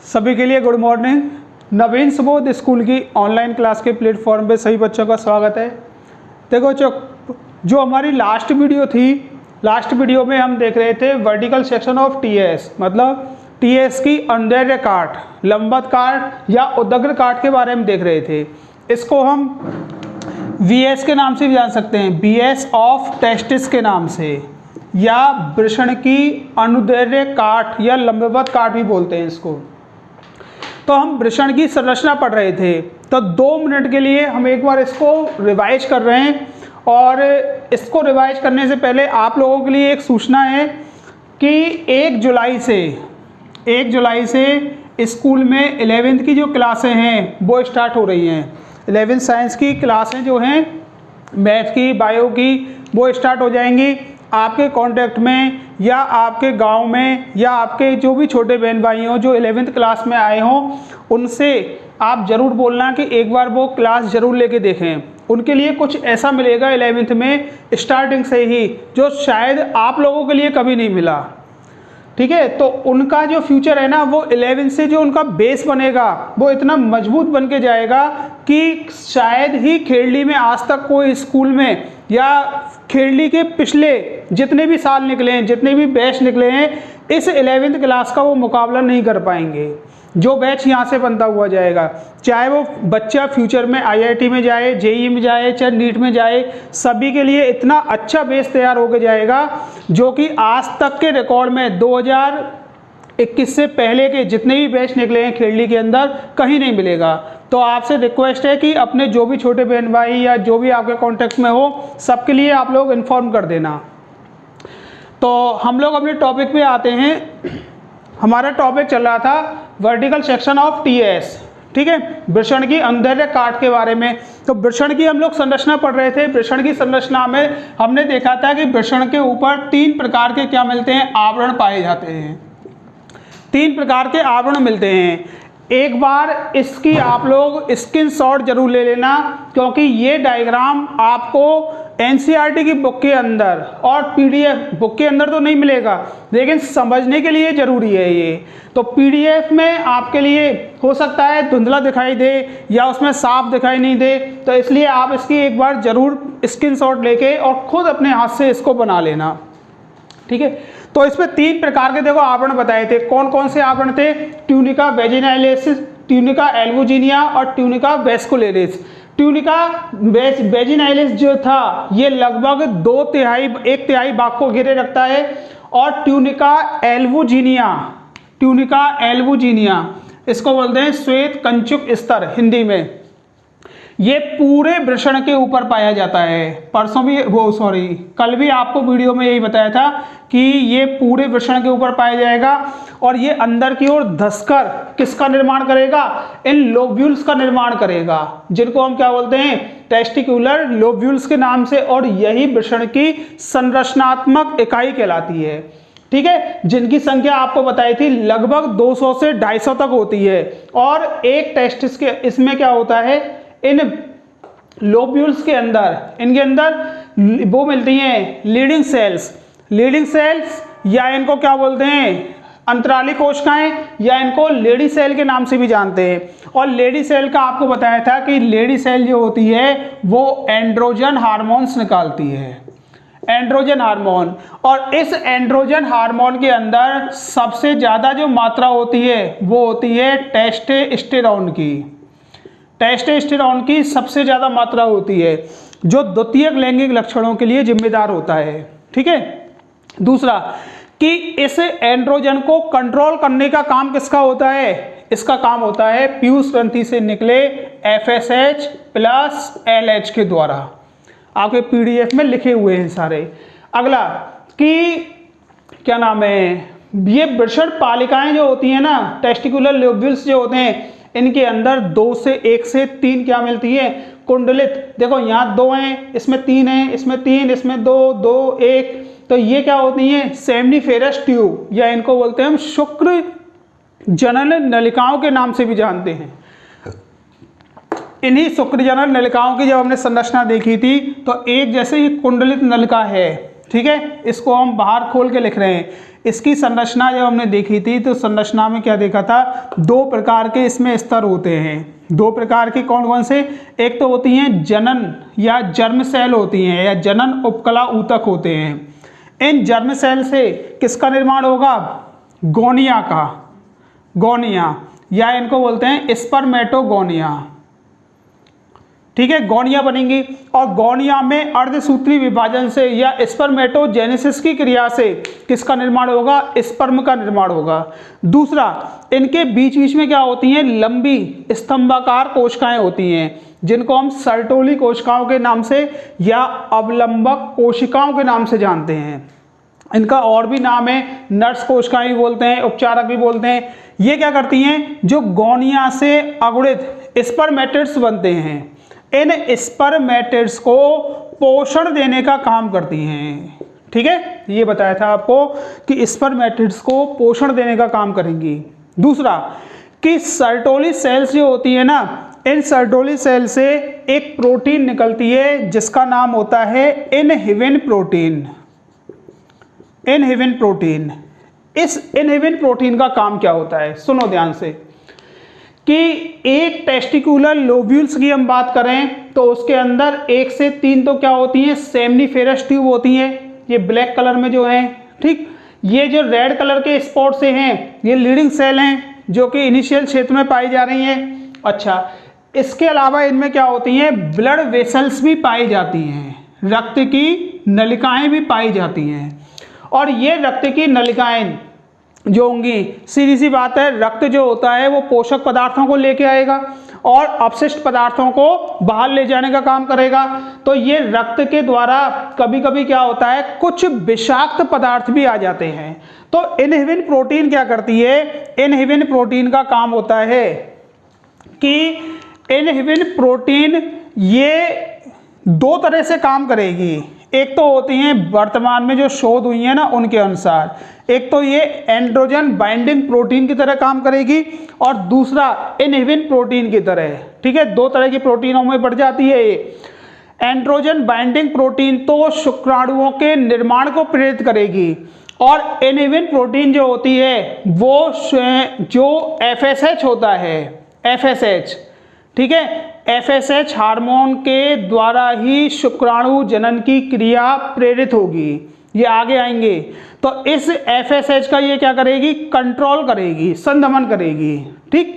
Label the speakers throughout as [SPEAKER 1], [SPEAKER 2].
[SPEAKER 1] सभी के लिए गुड मॉर्निंग। नवीन सुबोध स्कूल की ऑनलाइन क्लास के प्लेटफॉर्म पे सभी बच्चों का स्वागत है। देखो जो हमारी लास्ट वीडियो थी, लास्ट वीडियो में हम देख रहे थे वर्टिकल सेक्शन ऑफ टीएस, मतलब टीएस की अनुदैर्ध्य काट, लंबवत काट या उदग्र काट के बारे में देख रहे थे। इसको हम वीएस के नाम से भी जान सकते हैं, बीएस ऑफ टेस्टिस के नाम से, या वृषण की अनुदैर्ध्य काट या लंबवत काट भी बोलते हैं इसको। तो हम वृषण की संरचना पढ़ रहे थे, तो 2 मिनट के लिए हम एक बार इसको रिवाइज कर रहे हैं। और इसको रिवाइज करने से पहले आप लोगों के लिए एक सूचना है कि 1 जुलाई से स्कूल में 11th की जो क्लासें हैं वो स्टार्ट हो रही हैं। 11th साइंस की क्लासें जो हैं, मैथ की, बायो की, वो स्टार्ट हो जाएंगी। आपके कांटेक्ट में या आपके गांव में या आपके जो भी छोटे बहन भाई हों जो 11th क्लास में आए हों, उनसे आप ज़रूर बोलना कि एक बार वो क्लास ज़रूर लेके देखें। उनके लिए कुछ ऐसा मिलेगा 11th में स्टार्टिंग से ही जो शायद आप लोगों के लिए कभी नहीं मिला। ठीक है, तो उनका जो फ्यूचर है ना, वो 11th से जो उनका बेस बनेगा वो इतना मजबूत बन के जाएगा कि शायद ही खेरली में आज तक कोई स्कूल में या खेरली के पिछले जितने भी साल निकले हैं, जितने भी बैच निकले हैं, इस 11th क्लास का वो मुकाबला नहीं कर पाएंगे जो बैच यहाँ से बनता हुआ जाएगा। चाहे वो बच्चा फ्यूचर में आईआईटी में जाए, जेईई में जाए, चाहे नीट में जाए, सभी के लिए इतना अच्छा बेस तैयार होकर जाएगा जो कि आज तक के रिकॉर्ड में 2021 से पहले के जितने भी बैच निकले हैं खेरली के अंदर कहीं नहीं मिलेगा। तो आपसे रिक्वेस्ट है कि अपने जो भी छोटे बहन भाई या जो भी आपके कॉन्टेक्ट में हो, सबके लिए आप लोग इन्फॉर्म कर देना। तो हम लोग अपने टॉपिक पे आते हैं। हमारा टॉपिक चल रहा था वर्टिकल सेक्शन ऑफ टीएस, ठीक है, वृषण की अनुदैर्ध्य काट के बारे में। तो वृषण की हम लोग संरचना पढ़ रहे थे। वृषण की संरचना में हमने देखा था कि वृषण के ऊपर 3 प्रकार के क्या मिलते हैं, आवरण पाए जाते हैं। 3 प्रकार के आवरण मिलते हैं। एक बार इसकी आप लोग स्क्रीनशॉट जरूर ले लेना, क्योंकि ये डायग्राम आपको एनसीईआरटी की बुक के अंदर और पीडीएफ बुक के अंदर तो नहीं मिलेगा, लेकिन समझने के लिए ज़रूरी है ये। तो पीडीएफ में आपके लिए हो सकता है धुंधला दिखाई दे या उसमें साफ दिखाई नहीं दे, तो इसलिए आप इसकी एक बार ज़रूर स्क्रीनशॉट लेके और ख़ुद अपने हाथ से इसको बना लेना, ठीक है। तो इसमें 3 प्रकार के देखो आवरण बताए थे। कौन कौन से आवरण थे? ट्यूनिका वेजिनालिस, ट्यूनिका एल्बुजिनिया और ट्यूनिका वेस्कुलरिस। ट्यूनिका वेजिनालिस जो था ये लगभग 1 तिहाई भाग को घेरे रखता है, और ट्यूनिका एल्बुजिनिया इसको बोलते हैं श्वेत कंचुक स्तर हिंदी में। ये पूरे वृषण के ऊपर पाया जाता है। कल भी आपको वीडियो में यही बताया था कि ये पूरे वृषण के ऊपर पाया जाएगा, और ये अंदर की ओर धंसकर किसका निर्माण करेगा? इन लोब्यूल्स का निर्माण करेगा, जिनको हम क्या बोलते हैं, टेस्टिकुलर लोब्यूल्स के नाम से। और यही वृषण की संरचनात्मक इकाई कहलाती है, ठीक है, जिनकी संख्या आपको बताई थी लगभग 200 से 250 तक होती है। और एक टेस्टिस के इसमें क्या होता है, इन लोब्यूल्स के अंदर, इनके अंदर वो मिलती हैं लीडिंग सेल्स, या इनको क्या बोलते हैं, अंतराली कोशिकाएं, या इनको लेडी सेल के नाम से भी जानते हैं। और लेडी सेल का आपको बताया था कि लेडी सेल जो होती है वो एंड्रोजन हार्मोन्स निकालती है, एंड्रोजन हार्मोन। और इस एंड्रोजन हार्मोन के अंदर सबसे ज़्यादा जो मात्रा होती है वो होती है टेस्टोस्टेरोन की सबसे ज़्यादा मात्रा होती है, जो द्वितीयक लैंगिक लक्षणों के लिए जिम्मेदार होता है, ठीक है। दूसरा कि इस एंड्रोजन को कंट्रोल करने का काम किसका होता है? इसका काम होता है पीयूष ग्रंथि से निकले FSH प्लस LH के द्वारा। आपके PDF में लिखे हुए हैं सारे। अगला कि क्या नाम है, ये वृषण पालिकाएं जो होती हैं ना, टेस्टिकुलर लोब्यूल्स जो होते हैं, इनके अंदर 1 से 3 क्या मिलती है, कुंडलित। देखो यहाँ 2 हैं, इसमें 3 हैं, इसमें 3, इसमें 2, 1। तो ये क्या होती हैं, सेमनीफेरस ट्यूब, या इनको बोलते हैं हम शुक्र जनन नलिकाओं के नाम से भी जानते हैं। इन्हीं शुक्र जनन नलिकाओं की जब हमने संरचना देखी थी, तो एक जैसे ये कुंडलित नलिका है, ठीक है, इसको हम बाहर खोल के लिख रहे हैं। इसकी संरचना जब हमने देखी थी तो संरचना में क्या देखा था, 2 प्रकार के इसमें स्तर होते हैं। 2 प्रकार के कौन कौन से, एक तो होती हैं जनन या जर्म सेल होती हैं, या जनन उपकला ऊतक होते हैं। इन जर्म सेल से किसका निर्माण होगा, गोनिया का, गोनिया, या इनको बोलते हैं स्पर्मेटोगोनिया। ठीक है, गोनिया बनेंगी और गोनिया में अर्धसूत्री विभाजन से या स्पर्मेटोजेनेसिस की क्रिया से किसका निर्माण होगा, स्पर्म का निर्माण होगा। दूसरा, इनके बीच बीच में क्या होती हैं, लंबी स्तंभाकार कोशिकाएं होती हैं, जिनको हम सर्टोली कोशिकाओं के नाम से या अवलंबक कोशिकाओं के नाम से जानते हैं। इनका और भी नाम है, नर्स कोशिकाएं भी बोलते हैं, उपचारक भी बोलते हैं। ये क्या करती हैं, जो गोनिया से अगुणित स्पर्मेटिड्स बनते हैं, इन स्पर्मेटिड्स को पोषण देने का काम करती हैं। ठीक है, ये बताया था आपको कि स्पर्मेटिड्स को पोषण देने का काम करेंगी। दूसरा कि सर्टोली सेल्स जो होती है ना, इन सर्टोली सेल से एक प्रोटीन निकलती है जिसका नाम होता है इनहिबिन प्रोटीन। इनहिबिन प्रोटीन, इस इनहिबिन प्रोटीन का काम क्या होता है, सुनो ध्यान से, कि एक टेस्टिकुलर लोब्यूल्स की हम बात करें तो उसके अंदर 1 से 3 तो क्या होती हैं, सेमनीफेरस ट्यूब होती हैं, ये ब्लैक कलर में जो हैं। ठीक, ये जो रेड कलर के स्पॉट से हैं ये लीडिंग सेल हैं जो कि इनिशियल क्षेत्र में पाई जा रही हैं। अच्छा, इसके अलावा इनमें क्या होती हैं, ब्लड वेसल्स भी पाई जाती हैं, रक्त की नलिकाएं भी पाई जाती हैं। और ये रक्त की नलिकाएं जो होंगी, सीधी सी बात है, रक्त जो होता है वो पोषक पदार्थों को लेके आएगा और अपशिष्ट पदार्थों को बाहर ले जाने का काम करेगा। तो ये रक्त के द्वारा कभी कभी क्या होता है, कुछ विषाक्त पदार्थ भी आ जाते हैं। तो इनहिबिन प्रोटीन क्या करती है, इनहिबिन प्रोटीन का काम होता है कि इनहिबिन प्रोटीन ये 2 तरह से काम करेगी। एक तो होती हैं वर्तमान में जो शोध हुई है ना उनके अनुसार, एक तो ये एंड्रोजन बाइंडिंग प्रोटीन की तरह काम करेगी और दूसरा इनहिबिन प्रोटीन की तरह। ठीक है, 2 तरह की प्रोटीनों में बढ़ जाती है ये। एंड्रोजन बाइंडिंग प्रोटीन तो शुक्राणुओं के निर्माण को प्रेरित करेगी और इनहिबिन प्रोटीन जो होती है वो जो FSH होता है, FSH, ठीक है, FSH हार्मोन के द्वारा ही शुक्राणु जनन की क्रिया प्रेरित होगी, ये आगे आएंगे। तो इस FSH का ये क्या करेगी, कंट्रोल करेगी, संदमन करेगी। ठीक,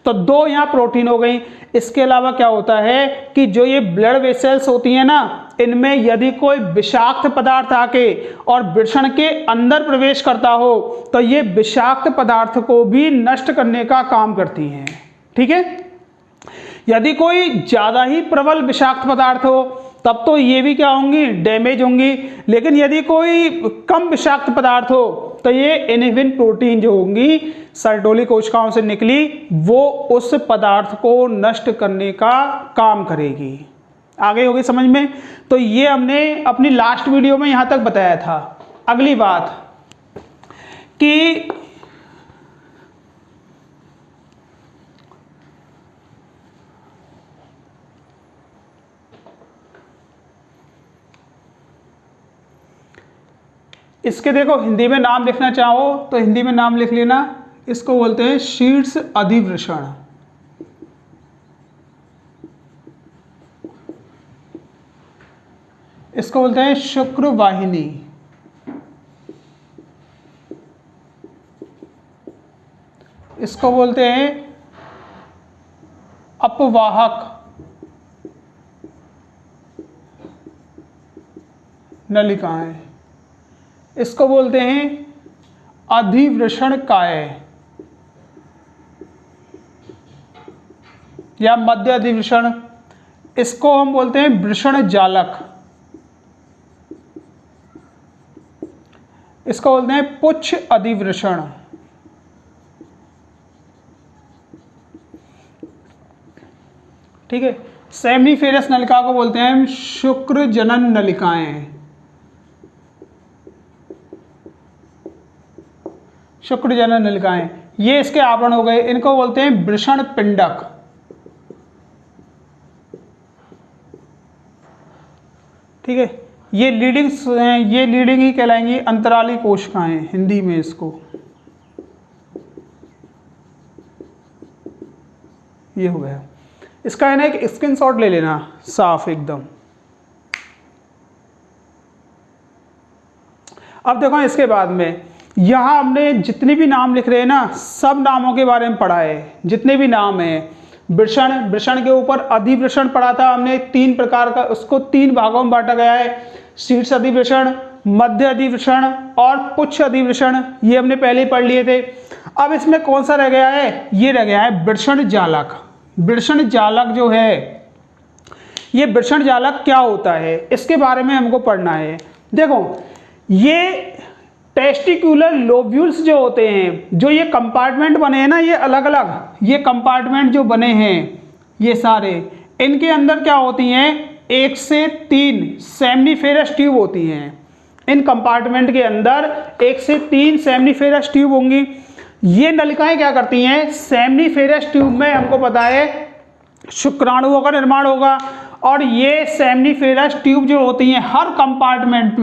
[SPEAKER 1] तो 2 यहाँ प्रोटीन हो गई। इसके अलावा क्या होता है कि जो ये ब्लड वेसल्स होती हैं ना, इनमें यदि कोई विषाक्त पदार्थ आके और वृषण के अंदर प्रवेश करता हो तो ये विषाक्त पदार्थ को भी नष्ट करने का काम करती हैं। ठीक है, यदि कोई ज़्यादा ही प्रबल विषाक्त पदार्थ हो तब तो ये भी क्या होंगी, डैमेज होंगी। लेकिन यदि कोई कम विषाक्त पदार्थ हो तो ये इनहिबिन प्रोटीन जो होंगी सर्टोली कोशिकाओं से निकली, वो उस पदार्थ को नष्ट करने का काम करेगी। आगे होगी समझ में। तो ये हमने अपनी लास्ट वीडियो में यहाँ तक बताया था। अगली बात कि इसके देखो हिंदी में नाम लिखना चाहो तो हिंदी में नाम लिख लेना, इसको बोलते हैं शीर्ष अधिवृषण। इसको बोलते हैं शुक्र वाहिनी। इसको बोलते हैं अपवाहक नलिकाएं। इसको बोलते हैं अधिवृषण काय या मध्य अधिवृषण। इसको हम बोलते हैं वृषण जालक। इसको बोलते हैं पुच्छ अधिवृषण। ठीक है, सेमनीफेरस नलिका को बोलते हैं शुक्र जनन नलिकाएं। शुक्र जनन नलिकाएं, ये इसके आवरण हो गए। इनको बोलते हैं वृषण पिंडक। ठीक है, ये लीडिंग ही कहलाएंगी, अंतराली कोशिकाएं हिंदी में इसको। ये हो गया। इसका है ना एक स्क्रीनशॉट ले लेना साफ एकदम। अब देखो इसके बाद में यहाँ हमने जितने भी नाम लिख रहे हैं ना, सब नामों के बारे में पढ़ा है। जितने भी नाम हैं, वृषण के ऊपर अधिवृषण पढ़ा था हमने, 3 प्रकार का, उसको 3 भागों में बांटा गया है। शीर्ष अधिवृषण, मध्य अधिवृषण और पुच्छ अधिवृषण, ये हमने पहले ही पढ़ लिए थे। अब इसमें कौन सा रह गया है? ये रह गया है वृषण जालक। वृषण जालक जो है, ये वृषण जालक क्या होता है, इसके बारे में हमको पढ़ना है। देखो, ये टेस्टिकुलर लोब्यूल्स जो होते हैं, जो ये कंपार्टमेंट बने हैं ना, ये अलग अलग ये कंपार्टमेंट जो बने हैं ये सारे, इनके अंदर क्या होती हैं? 1 से 3 सेमनीफेरस ट्यूब होती हैं। इन कंपार्टमेंट के अंदर 1 से 3 सेमनीफेरस ट्यूब होंगी। ये नलिकाएं क्या करती हैं? सेमनीफेरस ट्यूब में हमको पता है शुक्राणुओं का निर्माण होगा, और ये सेमनीफेरस ट्यूब जो होती हैं हर कंपार्टमेंट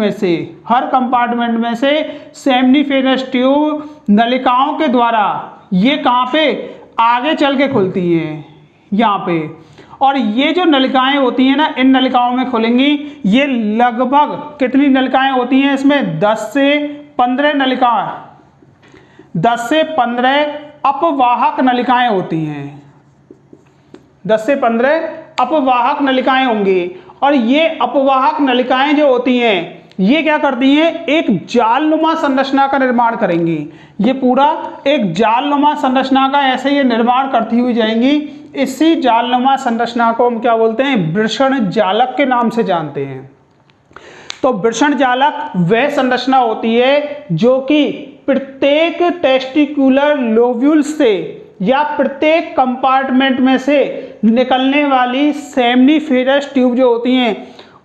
[SPEAKER 1] में से सेमनीफेरस ट्यूब नलिकाओं के द्वारा ये कहाँ पे? आगे चल के खुलती हैं यहाँ पे। और ये जो नलिकाएं होती हैं ना, इन नलिकाओं में खुलेंगी। ये लगभग कितनी नलिकाएं होती हैं इसमें? 10 से 15 नलिका, 10 से 15 अपवाहक नलिकाएं होती हैं। 10 से 15 अपवाहक नलिकाएं होंगी। और ये अपवाहक नलिकाएं जो होती हैं, ये क्या करती हैं? एक जालनुमा संरचना का निर्माण करेंगी। ये पूरा एक जालनुमा संरचना का ऐसे ये निर्माण करती हुई जाएंगी। इसी जालनुमा संरचना को हम क्या बोलते हैं? वृषण जालक के नाम से जानते हैं। तो वृषण जालक वह संरचना होती है जो कि प्रत्येक टेस्टिकुलर लोब्यूल से या प्रत्येक कंपार्टमेंट में से निकलने वाली सेमनीफेरस ट्यूब जो होती हैं,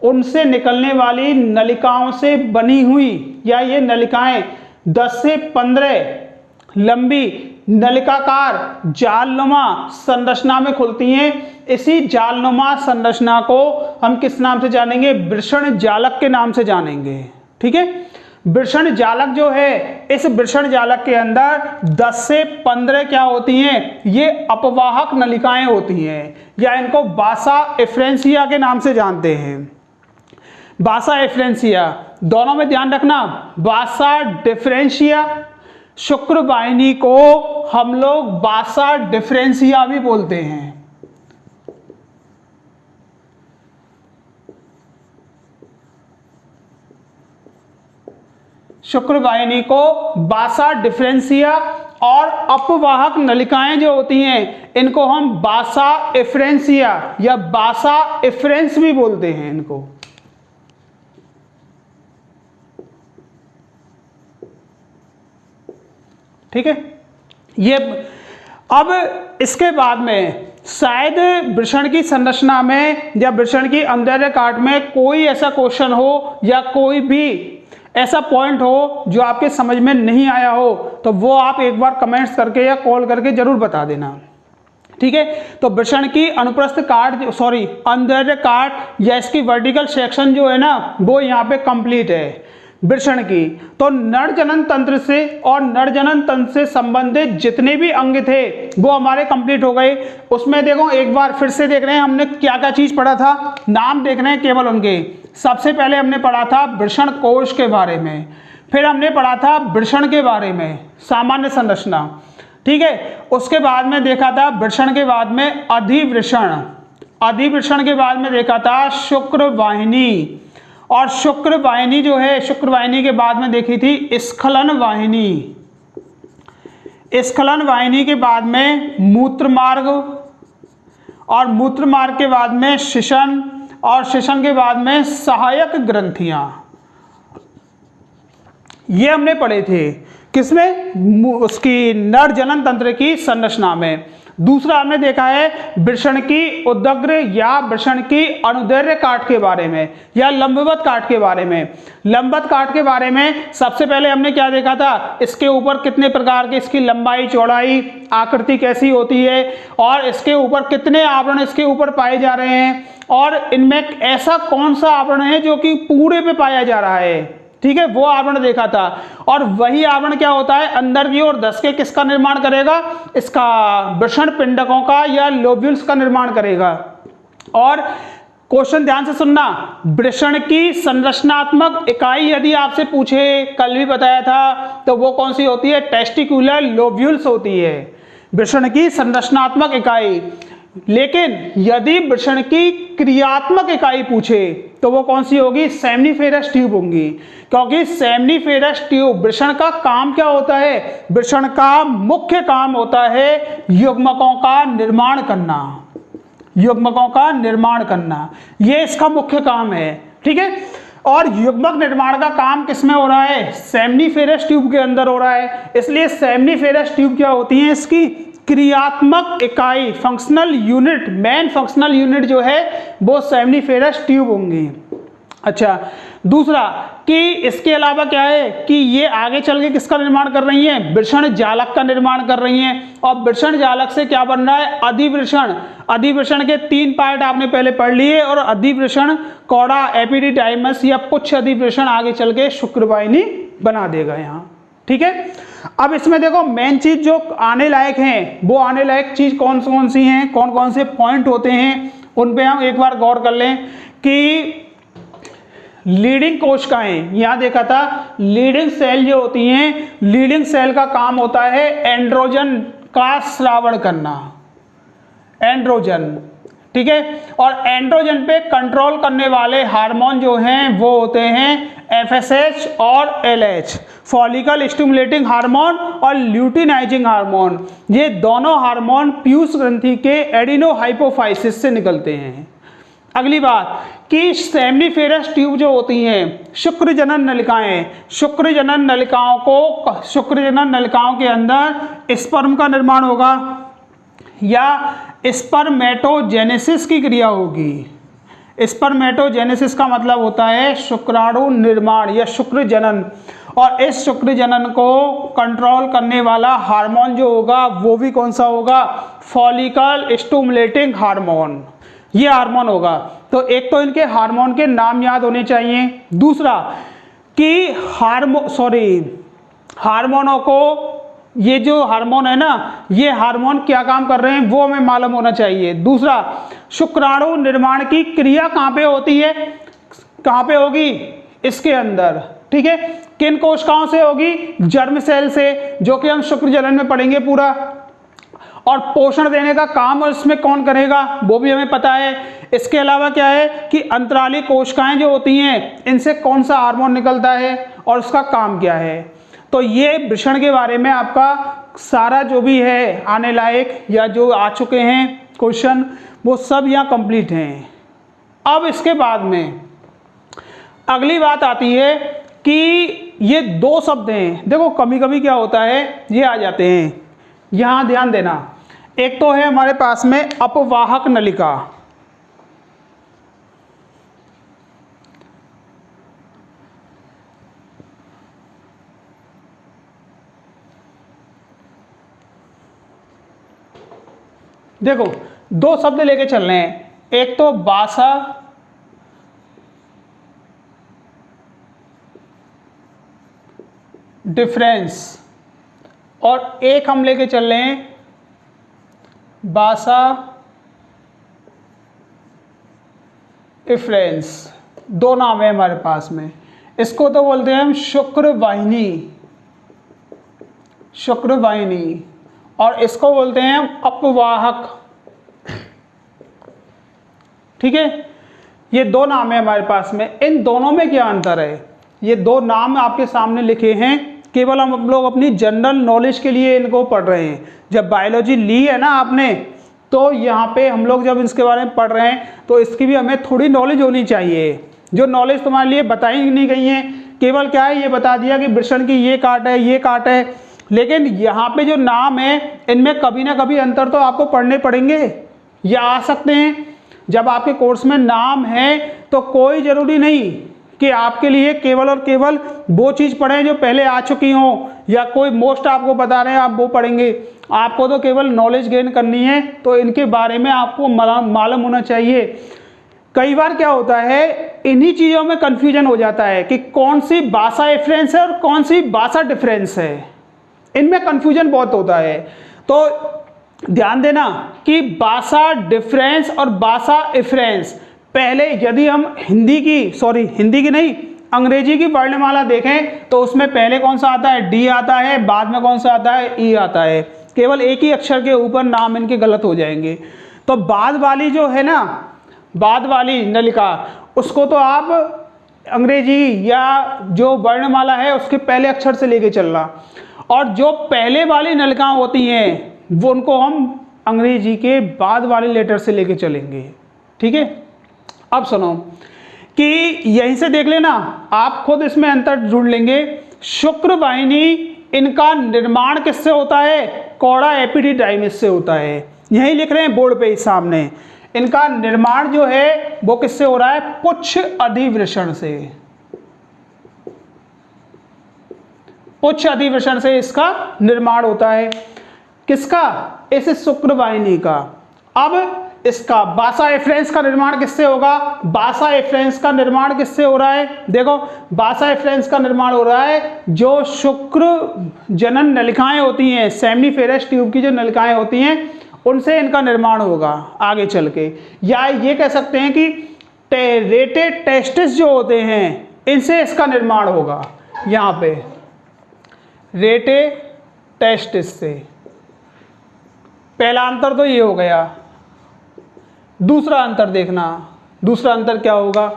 [SPEAKER 1] उनसे निकलने वाली नलिकाओं से बनी हुई, या ये नलिकाएं 10 से 15 लंबी नलिकाकार जालनुमा संरचना में खुलती हैं। इसी जालनुमा संरचना को हम किस नाम से जानेंगे? वृषण जालक के नाम से जानेंगे। ठीक है। वृषण जालक जो है, इस वृषण जालक के अंदर 10 से 15 क्या होती हैं? ये अपवाहक नलिकाएं होती हैं, या इनको बासा एफ्रेंसिया के नाम से जानते हैं। बासा एफ्रेंसिया, दोनों में ध्यान रखना। बासा डिफरेंशिया, शुक्र वाहिनी को हम लोग बासा डिफरेंशिया भी बोलते हैं। शुक्र वाहिनी को बासा डिफरेंशिया, और अपवाहक नलिकाएं जो होती हैं इनको हम बासा एफ्रेंसिया या बासा एफ्रेंस भी बोलते हैं इनको। ठीक है। ये अब इसके बाद में शायद वृषण की संरचना में या वृषण की अंदर काट में कोई ऐसा क्वेश्चन हो या कोई भी ऐसा पॉइंट हो जो आपके समझ में नहीं आया हो, तो वो आप एक बार कमेंट्स करके या कॉल करके जरूर बता देना। ठीक है। तो वृषण की अनुप्रस्थ काट, अंदर काट या इसकी वर्टिकल सेक्शन जो है ना, वो यहाँ पे कंप्लीट है वृषण की। तो नर जनन तंत्र से और नर जनन तंत्र से संबंधित जितने भी अंग थे वो हमारे कंप्लीट हो गए। उसमें देखो एक बार फिर से देख रहे हैं हमने क्या क्या चीज पढ़ा था, नाम देख रहे हैं केवल उनके। सबसे पहले हमने पढ़ा था वृषण कोश के बारे में, फिर हमने पढ़ा था वृषण के बारे में सामान्य संरचना। ठीक है। उसके बाद में देखा था वृषण के बाद में अधिवृषण, अधिवृषण के बाद में देखा था शुक्र वाहिनी, और शुक्र वाहिनी जो है, शुक्र वाहिनी के बाद में देखी थी स्खलन वाहिनी, स्खलन वाहिनी के बाद में मूत्र मार्ग, और मूत्र मार्ग के बाद में शिशन, और शिशन के बाद में सहायक ग्रंथियां। ये हमने पढ़े थे किसमें? उसकी नर जनन तंत्र की संरचना में। दूसरा हमने देखा है वृषण की उदग्र या वृषण की अनुदैर्घ्य काट के बारे में या लंबवत काट के बारे में। लंबवत काट के बारे में सबसे पहले हमने क्या देखा था, इसके ऊपर कितने प्रकार के, इसकी लंबाई चौड़ाई आकृति कैसी होती है और इसके ऊपर कितने आवरण इसके ऊपर पाए जा रहे हैं और इनमें ऐसा कौन सा आवरण है जो कि पूरे पे पाया जा रहा है, ठीक है, वो आवरण देखा था। और वही आवरण क्या होता है, अंदर की ओर धंस के किसका निर्माण करेगा, इसका वृषण पिंडकों का या लोब्यूल्स का निर्माण करेगा। और क्वेश्चन ध्यान से सुनना, वृषण की संरचनात्मक इकाई यदि आपसे पूछे, कल भी बताया था, तो वो कौन सी होती है, टेस्टिकुलर लोब्यूल्स होती है वृषण की संरचनात्मक इकाई। लेकिन यदि वृषण की क्रियात्मक इकाई पूछे तो वो कौन सी होगी, सेमनीफेरस ट्यूब होंगी, क्योंकि सेमनीफेरस ट्यूब, वृषण का काम क्या होता है, वृषण का मुख्य काम होता है युग्मकों का निर्माण करना, युग्मकों का निर्माण करना, ये इसका मुख्य काम है, ठीक है। और युग्मक निर्माण का काम किसमें हो रहा है, सेमनीफेरस ट्यूब के अंदर हो रहा है। इसलिए सेमनीफेरस ट्यूब क्या होती है, इसकी क्रियात्मक इकाई, functional unit, main functional unit जो है वो सेमनीफेरस ट्यूब होंगी। अच्छा, दूसरा कि इसके अलावा क्या है कि ये आगे चल के किसका निर्माण कर रही हैं, वृषण जालक का निर्माण कर रही हैं। और वृषण जालक से क्या बन रहा है, अधिवृषण। अधिवृषण के 3 पार्ट आपने पहले पढ़ लिए, और अधिवृषण कौड़ा एपिडिडाइमस या पुच्छ अधिवृषण आगे चल के शुक्रवाहिनी बना देगा यहाँ, ठीक है। अब इसमें देखो मेन चीज जो आने लायक हैं, वो आने लायक चीज कौन कौन सी हैं, कौन कौन से पॉइंट होते हैं, उन पे हम एक बार गौर कर लें। कि लीडिंग कोशिकाएं, यहां देखा था लीडिंग सेल जो होती हैं, लीडिंग सेल का काम होता है एंड्रोजन का स्रावण करना, एंड्रोजन, ठीक है। और एंड्रोजन पे कंट्रोल करने वाले हार्मोन जो हैं वो होते हैं FSH और LH, फॉलिकल स्टिमुलेटिंग हार्मोन और ल्यूटिनाइजिंग हार्मोन। ये दोनों हार्मोन पीयूष ग्रंथि के एडिनोहाइपोफाइसिस से निकलते हैं। अगली बात कि सेमनीफेरस ट्यूब जो होती हैं, शुक्रजनन नलिकाएं, शुक्रजनन नलिकाओं को, शुक्रजनन नलिकाओं के अंदर स्पर्म का निर्माण होगा या स्पर्मेटोजेनेसिस की क्रिया होगी। स्पर्मेटोजेनेसिस का मतलब होता है शुक्राणु निर्माण या शुक्रजनन, और इस शुक्रजनन को कंट्रोल करने वाला हार्मोन जो होगा वो भी कौन सा होगा, फॉलिकल स्टिमुलेटिंग हार्मोन, ये हार्मोन होगा। तो एक तो इनके हार्मोन के नाम याद होने चाहिए, दूसरा कि हार्मोनों को, ये जो हार्मोन है ना, ये हार्मोन क्या काम कर रहे हैं वो हमें मालूम होना चाहिए। दूसरा, शुक्राणु निर्माण की क्रिया कहाँ पे होती है, कहाँ पे होगी, इसके अंदर, ठीक है। किन कोशिकाओं से होगी, जर्म सेल से, जो कि हम शुक्रजनन में पढ़ेंगे पूरा। और पोषण देने का काम और इसमें कौन करेगा वो भी हमें पता है। इसके अलावा क्या है कि अंतराली कोशिकाएं जो होती हैं, इनसे कौन सा हार्मोन निकलता है और उसका काम क्या है। तो ये वृषण के बारे में आपका सारा जो भी है आने लायक या जो आ चुके हैं क्वेश्चन, वो सब यहाँ कंप्लीट हैं। अब इसके बाद में अगली बात आती है कि ये 2 शब्द हैं, देखो कभी कभी क्या होता है ये आ जाते हैं, यहाँ ध्यान देना। एक तो है हमारे पास में अपवाहक नलिका, देखो 2 शब्द लेके चल रहे हैं, एक तो बासा डिफरेंस और एक हम लेके चल रहे हैं बासा इफ्रेंस। 2 नाम है हमारे पास में। इसको तो बोलते हैं हम शुक्रवाहिनी, शुक्रवाहिनी, और इसको बोलते हैं हम अपवाहक, ठीक है। ये 2 नाम है हमारे पास में। इन दोनों में क्या अंतर है, ये 2 नाम आपके सामने लिखे हैं, केवल हम लोग अपनी जनरल नॉलेज के लिए इनको पढ़ रहे हैं। जब बायोलॉजी ली है ना आपने, तो यहाँ पे हम लोग जब इसके बारे में पढ़ रहे हैं तो इसकी भी हमें थोड़ी नॉलेज होनी चाहिए। जो नॉलेज तुम्हारे लिए बताई नहीं गई है, केवल क्या है ये बता दिया कि वृषण की ये काट है, ये काट है, लेकिन यहाँ पे जो नाम है इनमें कभी ना कभी अंतर तो आपको पढ़ने पड़ेंगे या आ सकते हैं। जब आपके कोर्स में नाम है तो कोई ज़रूरी नहीं कि आपके लिए केवल और केवल वो चीज़ पढ़ें जो पहले आ चुकी हो, या कोई मोस्ट आपको बता रहे हैं आप वो पढ़ेंगे। आपको तो केवल नॉलेज गेन करनी है, तो इनके बारे में आपको मालूम होना चाहिए। कई बार क्या होता है, इन्हीं चीज़ों में कन्फ्यूजन हो जाता है कि कौन सी भाषा रेफरेंस है और कौन सी भाषा डिफरेंस है, इनमें कन्फ्यूजन बहुत होता है। तो ध्यान देना कि भाषा डिफरेंस और भाषा रेफरेंस, पहले यदि हम हिंदी की नहीं अंग्रेजी की वर्णमाला देखें तो उसमें पहले कौन सा आता है, डी आता है, बाद में कौन सा आता है, ई आता है। केवल एक ही अक्षर के ऊपर नाम इनके गलत हो जाएंगे। तो बाद वाली जो है ना, बाद वाली नलिका, उसको तो आप अंग्रेजी या जो वर्णमाला है उसके पहले अक्षर से लेके चलना, और जो पहले वाली नलिकाएं होती हैं वो उनको हम अंग्रेजी के बाद वाले लेटर से लेके चलेंगे। ठीक है, अब सुनो कि यहीं से देख लेना, आप खुद इसमें अंतर जुड़ लेंगे। शुक्र वाहिनी, इनका निर्माण किससे होता है, कौड़ा एपिडिडाइमिस से होता है। यही लिख रहे हैं बोर्ड पे सामने, इनका निर्माण जो है वो किससे हो रहा है, पुच्छ अधिवृषण से। पुच्छ अधिवृषण से इसका निर्माण होता है। किसका, इस शुक्र वाहिनी का। अब इसका बासा एफ्रेंस का निर्माण किससे होगा, बासा एफ्रेंस का निर्माण किससे हो रहा है, देखो बासा एफ्रेंस का निर्माण हो रहा है जो शुक्र जनन नलिकाएं होती हैं, सेमिनिफेरस ट्यूब की जो नलिकाएं होती हैं उनसे इनका निर्माण होगा आगे चल के। या ये कह सकते हैं कि रेटे टेस्टिस जो होते हैं इनसे इसका निर्माण होगा। यहाँ पे रेटे टेस्टिस से, पहला अंतर तो ये हो गया। दूसरा अंतर देखना, दूसरा अंतर क्या होगा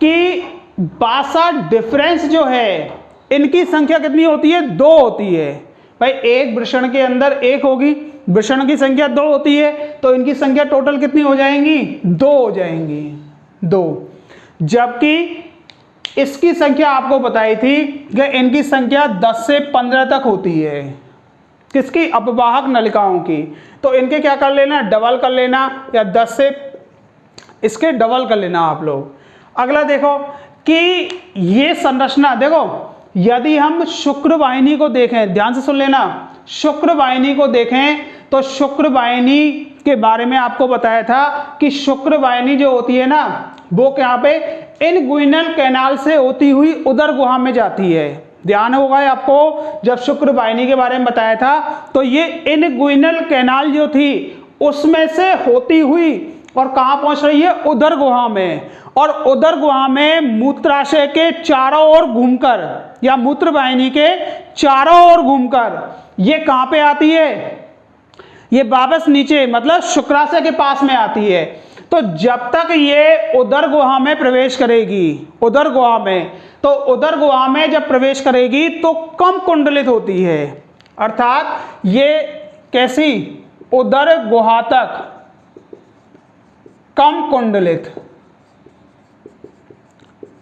[SPEAKER 1] कि बासा डिफरेंस जो है इनकी संख्या कितनी होती है, 2 होती है। भाई एक वृषण के अंदर एक होगी, वृषण की संख्या 2 होती है, तो इनकी संख्या टोटल कितनी हो जाएंगी, 2 हो जाएंगी, 2। जबकि इसकी संख्या आपको बताई थी कि इनकी संख्या 10 से 15 तक होती है, किसकी, अपवाहक नलिकाओं की। तो इनके क्या कर लेना, डबल कर लेना, या 10 से इसके डबल कर लेना आप लोग। अगला देखो कि ये संरचना, देखो यदि हम शुक्र वाहिनी को देखें, ध्यान से सुन लेना, शुक्र वाहिनी को देखें तो शुक्र वाहिनी के बारे में आपको बताया था कि शुक्र वाहिनी जो होती है ना वो यहाँ पे इनगुइनल कैनाल से होती हुई उदर गुहा में जाती है। ध्यान होगा आपको, जब शुक्र वाहिनी के बारे में बताया था तो ये इनगुइनल कैनाल जो थी उसमें से होती हुई और कहाँ पहुंच रही है, उदर गुहा में। और उदर गुहा में मूत्राशय के चारों ओर घूमकर, या मूत्र वाहिनी के चारों ओर घूमकर ये कहाँ पे आती है, ये वापस नीचे मतलब शुक्राशय के पास में आती है। तो जब तक ये उदर गुहा में प्रवेश करेगी, उदर गुहा में, तो उदर गुहा में जब प्रवेश करेगी तो कम कुंडलित होती है, अर्थात ये कैसी, उदर गुहा तक कम कुंडलित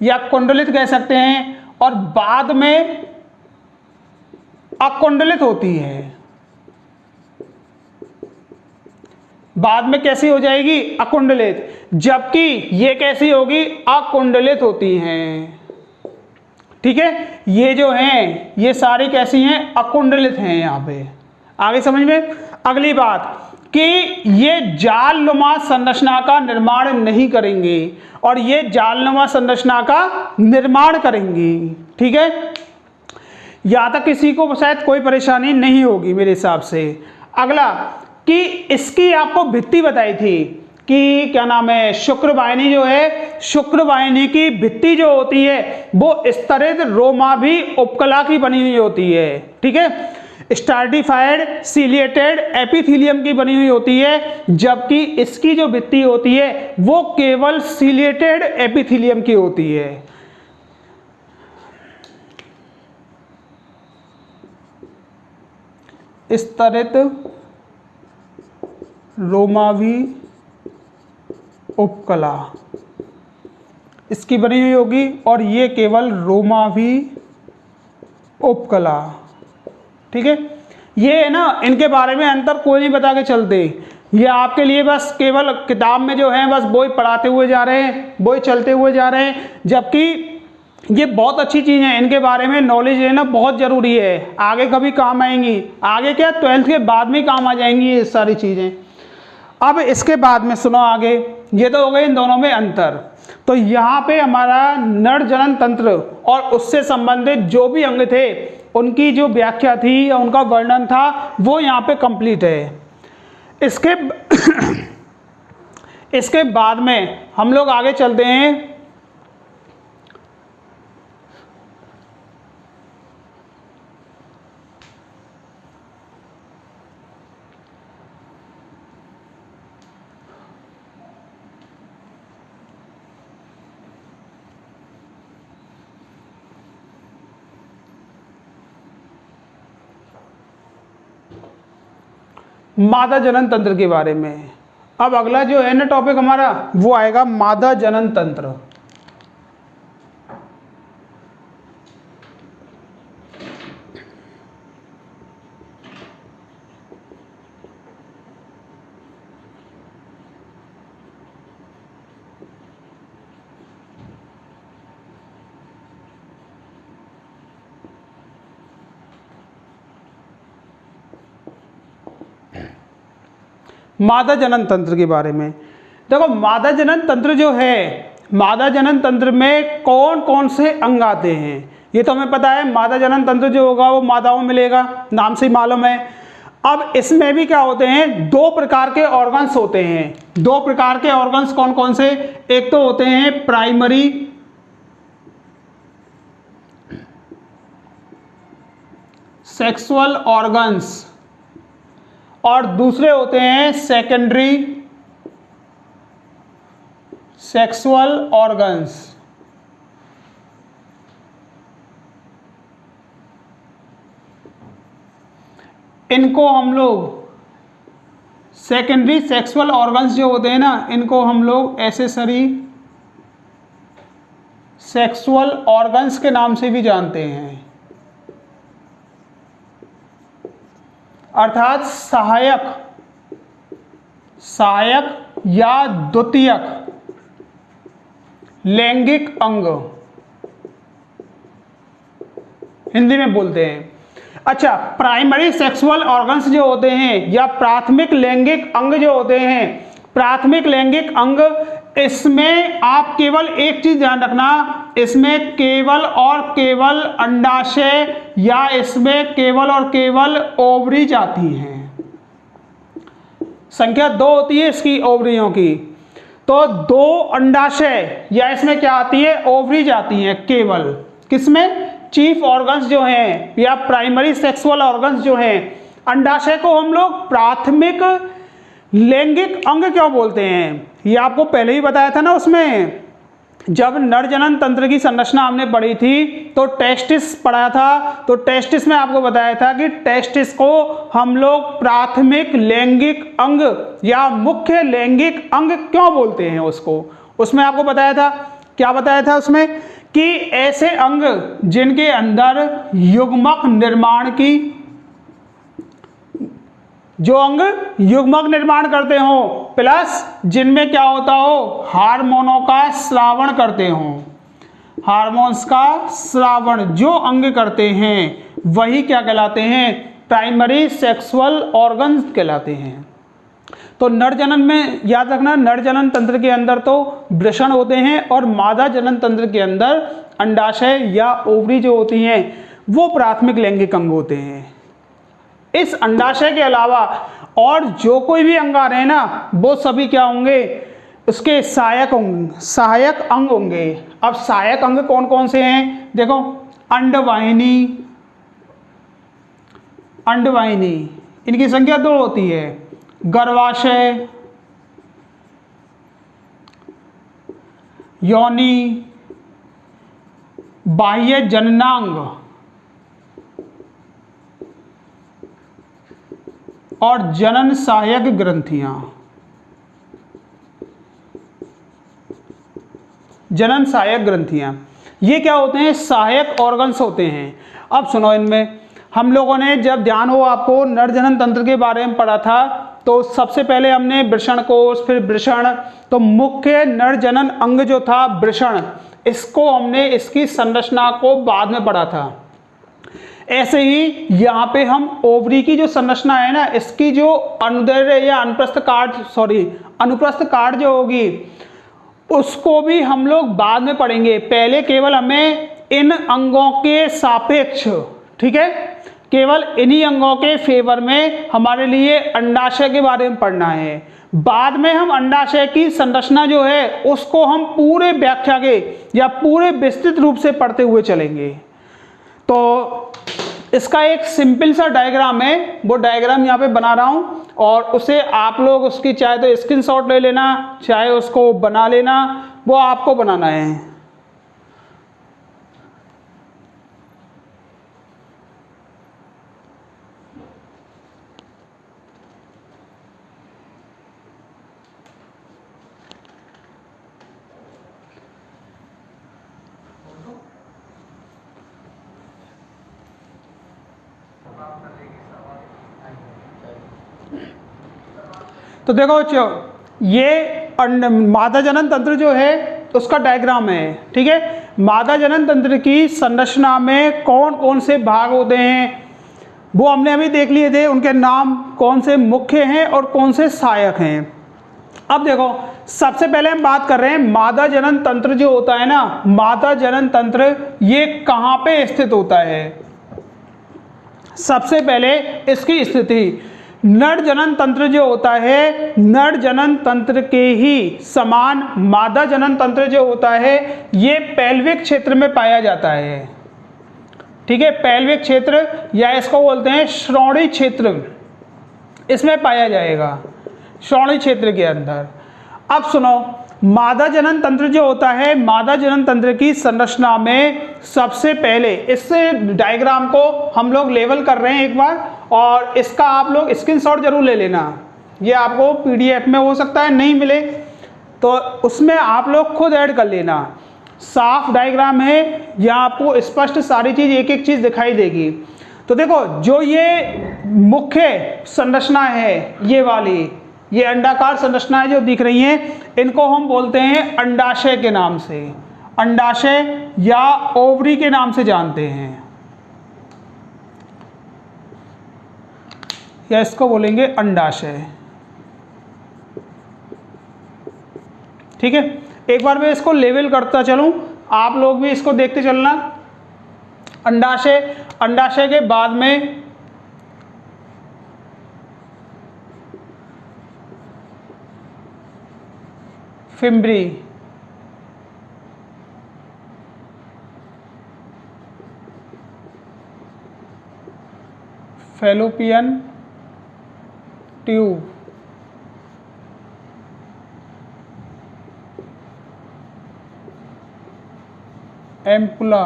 [SPEAKER 1] या कुंडलित कह सकते हैं, और बाद में अकुंडलित होती है। बाद में कैसी हो जाएगी, अकुंडलित, जबकि ये कैसी होगी, अकुंडलित होती हैं। ठीक है, ये जो हैं ये सारी कैसी हैं, अकुंडलित हैं। यहाँ पे आगे समझ में। अगली बात कि ये जालनुमा संरचना का निर्माण नहीं करेंगे और ये जालनुमा संरचना का निर्माण करेंगी। ठीक है, यहाँ तक किसी को शायद कोई परेशानी नहीं होगी मेरे हिसाब से। अगला कि इसकी आपको भित्ति बताई थी कि क्या नाम है, शुक्र वाहिनी जो है, शुक्र वाहिनी की भित्ति जो होती है वो स्तरित रोमाभी उपकला की बनी हुई होती है। ठीक है, स्ट्राटिफाइड सिलिएटेड एपिथेलियम की बनी हुई होती है, जबकि इसकी जो भित्ति होती है वो केवल सिलिएटेड एपिथेलियम की होती है। स्तरित रोमावी उपकला इसकी बनी हुई होगी, और ये केवल रोमावी उपकला। ठीक है, ये है ना, इनके बारे में अंतर कोई नहीं बता के चलते, ये आपके लिए बस केवल किताब में जो है बस वही पढ़ाते हुए जा रहे हैं, वही चलते हुए जा रहे हैं, जबकि ये बहुत अच्छी चीज़ है, इनके बारे में नॉलेज लेना बहुत ज़रूरी है, आगे कभी काम आएंगी, आगे क्या 12th के बाद में काम आ जाएंगी ये सारी चीज़ें। अब इसके बाद में सुनो आगे, ये तो हो गए इन दोनों में अंतर। तो यहाँ पे हमारा नर जनन तंत्र और उससे संबंधित जो भी अंग थे उनकी जो व्याख्या थी या उनका वर्णन था वो यहाँ पे कंप्लीट है। इसके बाद में हम लोग आगे चलते हैं मादा जनन तंत्र के बारे में। अब अगला जो है ना टॉपिक हमारा वो आएगा मादा जनन तंत्र। मादा जनन तंत्र के बारे में देखो, मादा जनन तंत्र जो है, मादा जनन तंत्र में कौन कौन से अंग आते हैं ये तो हमें पता है। मादा जनन तंत्र जो होगा वो मादाओं में मिलेगा, नाम से ही मालूम है। अब इसमें भी क्या होते हैं, दो प्रकार के ऑर्गन्स होते हैं। दो प्रकार के ऑर्गन्स कौन कौन से, एक तो होते हैं प्राइमरी सेक्सुअल ऑर्गन्स और दूसरे होते हैं सेकेंडरी सेक्सुअल ऑर्गन्स। इनको हम लोग सेकेंडरी सेक्सुअल ऑर्गन्स जो होते हैं ना, इनको हम लोग एक्सेसरी सेक्सुअल ऑर्गन्स के नाम से भी जानते हैं, अर्थात सहायक या द्वितीयक लैंगिक अंग हिंदी में बोलते हैं। अच्छा, प्राइमरी सेक्सुअल ऑर्गन्स जो होते हैं या प्राथमिक लैंगिक अंग जो होते हैं, प्राथमिक लैंगिक अंग, इसमें आप केवल एक चीज ध्यान रखना, इसमें केवल और केवल अंडाशय या इसमें केवल और केवल ओवरीज आती हैं। संख्या 2 होती है इसकी ओवरियों की, तो 2 अंडाशय या इसमें क्या आती है, ओवरीज आती हैं केवल। किसमें, चीफ ऑर्गन्स जो हैं या प्राइमरी सेक्सुअल ऑर्गन्स जो हैं। अंडाशय को हम लोग प्राथमिक लैंगिक अंग क्यों बोलते हैं, ये आपको पहले ही बताया था ना। उसमें जब नर जनन तंत्र की संरचना हमने पढ़ी थी तो टेस्टिस पढ़ा था, तो टेस्टिस में आपको बताया था कि टेस्टिस को हम लोग प्राथमिक लैंगिक अंग या मुख्य लैंगिक अंग क्यों बोलते हैं उसको। उसमें आपको बताया था, क्या बताया था उसमें, कि ऐसे अंग जिनके अंदर युग्मक निर्माण की, जो अंग युग्मक निर्माण करते हो प्लस जिनमें क्या होता हो, हार्मोनों का स्रावण करते हो, हार्मोन्स का स्रावण जो अंग करते हैं वही क्या कहलाते हैं, प्राइमरी सेक्सुअल ऑर्गन्स कहलाते हैं। तो नर जनन में याद रखना, नर जनन तंत्र के अंदर तो वृषण होते हैं और मादा जनन तंत्र के अंदर अंडाशय या ओवरी जो होती हैं वो प्राथमिक लैंगिक अंग होते हैं। इस अंडाशय के अलावा और जो कोई भी अंग आ रहे हैं ना, वो सभी क्या होंगे, उसके सहायक अंग होंगे। अब सहायक अंग कौन कौन से हैं, देखो, अंडवाहिनी, इनकी संख्या 2 होती है, गर्भाशय, योनि, बाह्य जननांग और जनन सहायक ग्रंथियां। जनन सहायक ग्रंथियां ये क्या होते हैं, सहायक ऑर्गन्स होते हैं। अब सुनो, इनमें हम लोगों ने, जब ध्यान हो आपको, नर जनन तंत्र के बारे में पढ़ा था, तो सबसे पहले हमने वृषण कोश, फिर वृषण, तो मुख्य नर जनन अंग जो था वृषण, इसको हमने, इसकी संरचना को बाद में पढ़ा था। ऐसे ही यहाँ पे हम ओवरी की जो संरचना है ना, इसकी जो अनुदैर्ध्य या अनुप्रस्थ काट जो होगी, उसको भी हम लोग बाद में पढ़ेंगे। पहले केवल हमें इन अंगों के सापेक्ष, ठीक है, केवल इन्हीं अंगों के फेवर में हमारे लिए अंडाशय के बारे में पढ़ना है। बाद में हम अंडाशय की संरचना जो है उसको हम पूरे व्याख्या के या पूरे विस्तृत रूप से पढ़ते हुए चलेंगे। तो इसका एक सिंपल सा डायग्राम है, वो डायग्राम यहाँ पे बना रहा हूँ, और उसे आप लोग उसकी चाहे तो स्क्रीनशॉट ले लेना, चाहे उसको बना लेना, वो आपको बनाना है। तो देखो ये मादा जनन तंत्र जो है उसका डायग्राम है, ठीक है। मादा जनन तंत्र की संरचना में कौन कौन से भाग होते हैं वो हमने अभी देख लिए थे, उनके नाम कौन से मुख्य हैं और कौन से सहायक हैं। अब देखो, सबसे पहले हम बात कर रहे हैं मादा जनन तंत्र जो होता है ना, मादा जनन तंत्र ये कहाँ पे स्थित होता है। सबसे पहले इसकी स्थिति, नर जनन तंत्र जो होता है, नर जनन तंत्र के ही समान मादा जनन तंत्र जो होता है ये पैल्विक क्षेत्र में पाया जाता है, ठीक है। पैल्विक क्षेत्र या इसको बोलते हैं श्रोणि क्षेत्र, इसमें पाया जाएगा, श्रोणि क्षेत्र के अंदर। अब सुनो, मादा जनन तंत्र जो होता है, मादा जनन तंत्र की संरचना में सबसे पहले, इस डायग्राम को हम लोग लेवल कर रहे हैं एक बार, और इसका आप लोग स्क्रीनशॉट जरूर ले लेना। ये आपको पीडीएफ में हो सकता है नहीं मिले, तो उसमें आप लोग खुद ऐड कर लेना। साफ डायग्राम है, यहाँ आपको स्पष्ट सारी चीज, एक एक चीज दिखाई देगी। तो देखो, जो ये मुख्य संरचना है, ये वाली, ये अंडाकार संरचनाएं जो दिख रही हैं, इनको हम बोलते हैं अंडाशय के नाम से, अंडाशय या ओवरी के नाम से जानते हैं, या इसको बोलेंगे अंडाशय, ठीक है। एक बार मैं इसको लेवल करता चलूं, आप लोग भी इसको देखते चलना। अंडाशय, अंडाशय के बाद में fimbriae, fallopian tube, ampulla,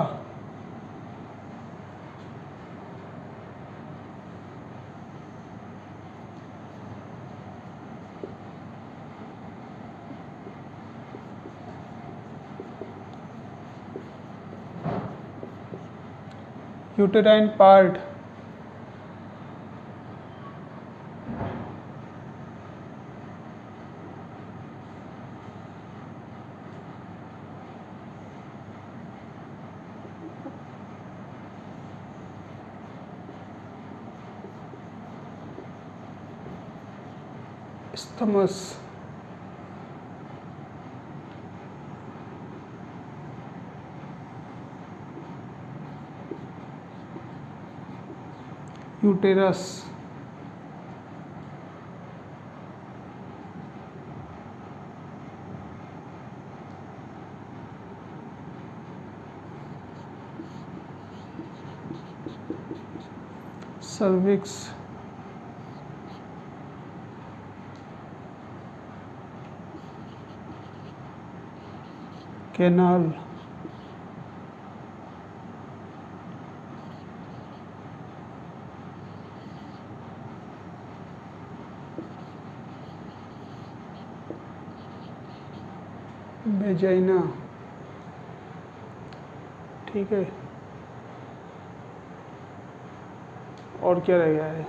[SPEAKER 1] uterine part, isthmus, uterus, cervix, canal, vagina, ठीक है। और क्या रह गया है?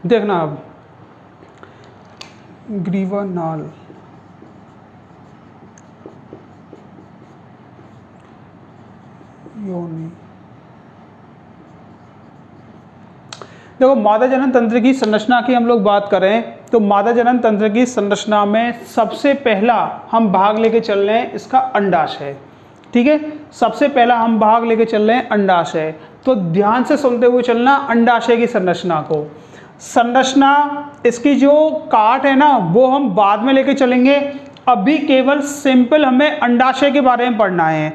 [SPEAKER 1] देखना अब ग्रीवा नाल, योनि। देखो मादा जनन तंत्र की संरचना की हम लोग बात करें तो मादा जनन तंत्र की संरचना में सबसे पहला हम भाग लेके चल रहे हैं इसका अंडाशय। ठीक है, सबसे पहला हम भाग लेके चल रहे हैं अंडाशय। तो ध्यान से सुनते हुए चलना अंडाशय की संरचना को। संरचना इसकी जो काट है ना वो हम बाद में लेके चलेंगे, अभी केवल सिंपल हमें अंडाशय के बारे में पढ़ना है।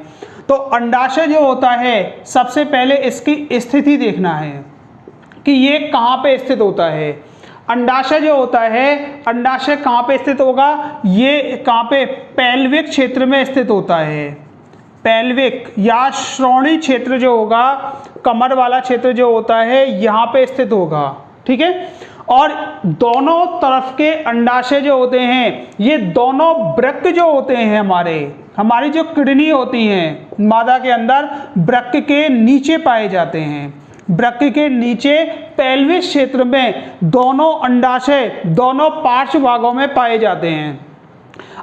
[SPEAKER 1] तो अंडाशय जो होता है सबसे पहले इसकी स्थिति देखना है कि ये कहाँ पे स्थित होता है। अंडाशय जो होता है, अंडाशय कहाँ पे स्थित होगा, ये कहाँ पे, पैल्विक क्षेत्र में स्थित होता है। पैल्विक या श्रोणी क्षेत्र जो होगा, कमर वाला क्षेत्र जो होता है यहाँ पे स्थित होगा। ठीक है, और दोनों तरफ के अंडाशय जो होते हैं, ये दोनों वृक्क जो होते हैं हमारी जो किडनी होती हैं मादा के अंदर, वृक्क के नीचे पाए जाते हैं। वृक्क के नीचे पेल्विस क्षेत्र में दोनों अंडाशय दोनों पार्श्व भागों में पाए जाते हैं।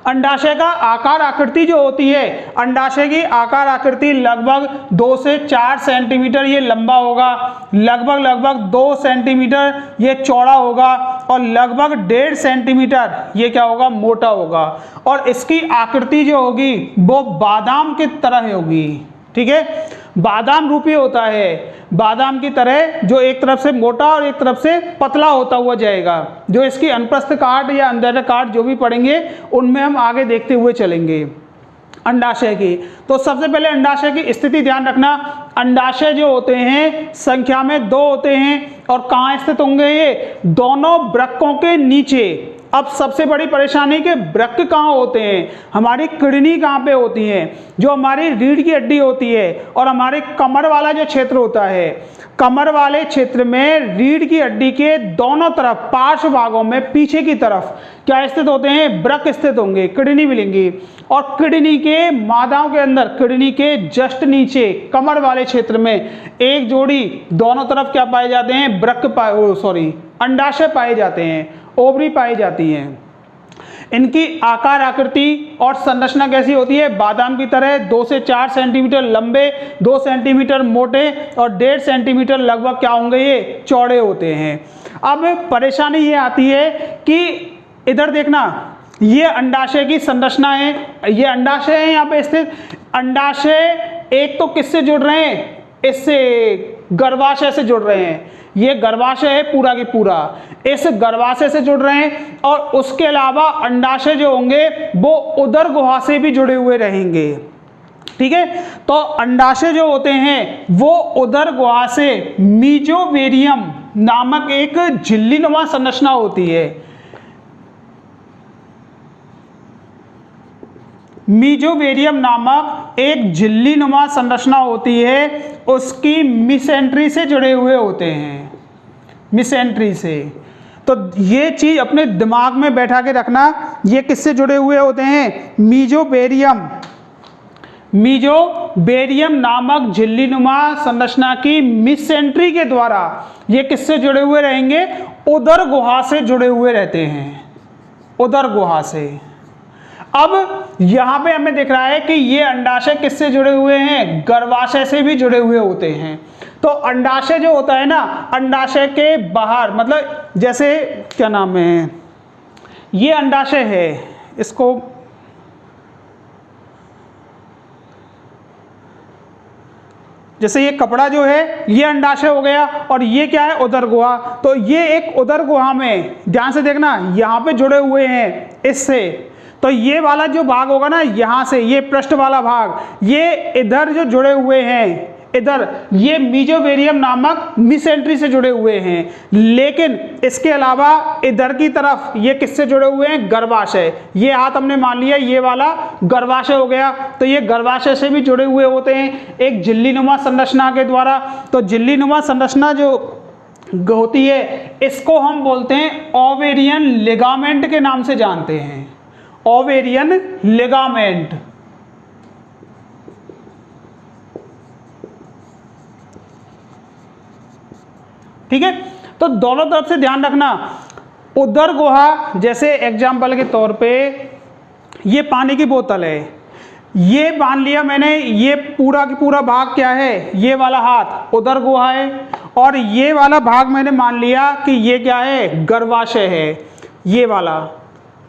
[SPEAKER 1] अंडाशय का आकार आकृति जो होती है, अंडाशय की आकार आकृति लगभग 2 से 4 सेंटीमीटर ये लंबा होगा, लगभग 2 सेंटीमीटर ये चौड़ा होगा और लगभग 1.5 सेंटीमीटर ये क्या होगा, मोटा होगा। और इसकी आकृति जो होगी वो बादाम की तरह होगी। ठीक है, बादाम रूपी होता है, बादाम की तरह, जो एक तरफ से मोटा और एक तरफ से पतला होता हुआ जाएगा। जो इसकी अनुप्रस्थ काट या अंदर काट जो भी पढ़ेंगे उनमें हम आगे देखते हुए चलेंगे अंडाशय की। तो सबसे पहले अंडाशय की स्थिति ध्यान रखना। अंडाशय जो होते हैं संख्या में 2 होते हैं और कहाँ स्थित होंगे, ये दोनों वृक्कों के नीचे। अब सबसे बड़ी परेशानी के वृक्क कहाँ होते हैं, हमारी किडनी कहाँ पे होती है, जो हमारी रीढ़ की हड्डी होती है और हमारे कमर वाला जो क्षेत्र होता है, कमर वाले क्षेत्र में रीढ़ की हड्डी के दोनों तरफ पार्श्व भागों में पीछे की तरफ क्या स्थित होते हैं, वृक्क स्थित होंगे, किडनी मिलेंगी। और किडनी के मादाओं के अंदर, किडनी के जस्ट नीचे कमर वाले क्षेत्र में एक जोड़ी दोनों तरफ क्या पाए जाते हैं, अंडाशय पाए जाते हैं, ओवरी पाई जाती हैं। इनकी आकार आकृति और संरचना कैसी होती है, बादाम की तरह 2 से 4 सेंटीमीटर लंबे, 2 सेंटीमीटर मोटे और 1.5 सेंटीमीटर लगभग क्या होंगे, ये चौड़े होते हैं। अब परेशानी ये आती है कि इधर देखना, ये अंडाशय की संरचना है, ये अंडाशय है यहाँ पे स्थित। अंडाशय एक तो किससे जुड़ रहे हैं, इससे गर्भाशय से जुड़ रहे हैं। ये गर्भाशय है पूरा की पूरा, इस गर्भाशय से जुड़ रहे हैं। और उसके अलावा अंडाशय जो होंगे वो उदर गुहा से भी जुड़े हुए रहेंगे। ठीक है, तो अंडाशय जो होते हैं वो उदर गुहा से मीजोवेरियम नामक एक झिल्लीनुमा संरचना होती है। मीजोवेरियम नामक एक झिल्लीनुमा संरचना होती है, उसकी मिसेंट्री से जुड़े हुए होते हैं, मिसेंट्री से। तो ये चीज अपने दिमाग में बैठा के रखना, ये किससे जुड़े हुए होते हैं, मीजोवेरियम नामक झिल्लीनुमा संरचना की मिसेंट्री के द्वारा ये किससे जुड़े हुए रहेंगे, उदर गुहा से जुड़े हुए रहते हैं, उदर गुहा से। अब यहां पे हमें दिख रहा है कि ये अंडाशय किससे जुड़े हुए हैं, गर्भाशय से भी जुड़े हुए होते हैं। तो अंडाशय जो होता है ना, अंडाशय के बाहर, मतलब जैसे क्या नाम है, ये अंडाशय है, इसको जैसे ये कपड़ा जो है ये अंडाशय हो गया और ये क्या है, उदर गुहा। तो ये एक उदर गुहा में ध्यान से देखना, यहाँ पे जुड़े हुए हैं इससे। तो ये वाला जो भाग होगा ना, यहाँ से ये पृष्ठ वाला भाग, ये इधर जो जुड़े हुए हैं इधर, ये मीजोवेरियम नामक मिसेंट्री से जुड़े हुए हैं। लेकिन इसके अलावा इधर की तरफ ये किससे जुड़े हुए हैं? गर्भाशय। ये हाथ हमने मान लिया ये वाला गर्भाशय हो गया, तो ये गर्भाशय से भी जुड़े हुए होते हैं एक झिल्लीनुमा संरचना के द्वारा। तो झिल्लीनुमा संरचना जो होती है इसको हम बोलते हैं ओवेरियन लिगामेंट के नाम से जानते हैं, ओवेरियन लिगामेंट। ठीक है, तो दोनों तरफ से ध्यान रखना। उदर गुहा, जैसे एग्जाम्पल के तौर पे ये पानी की बोतल है, ये मान लिया मैंने, ये पूरा की पूरा भाग क्या है? ये वाला हाथ उदर गुहा है, और ये वाला भाग मैंने मान लिया कि ये क्या है? गर्भाशय है, ये वाला।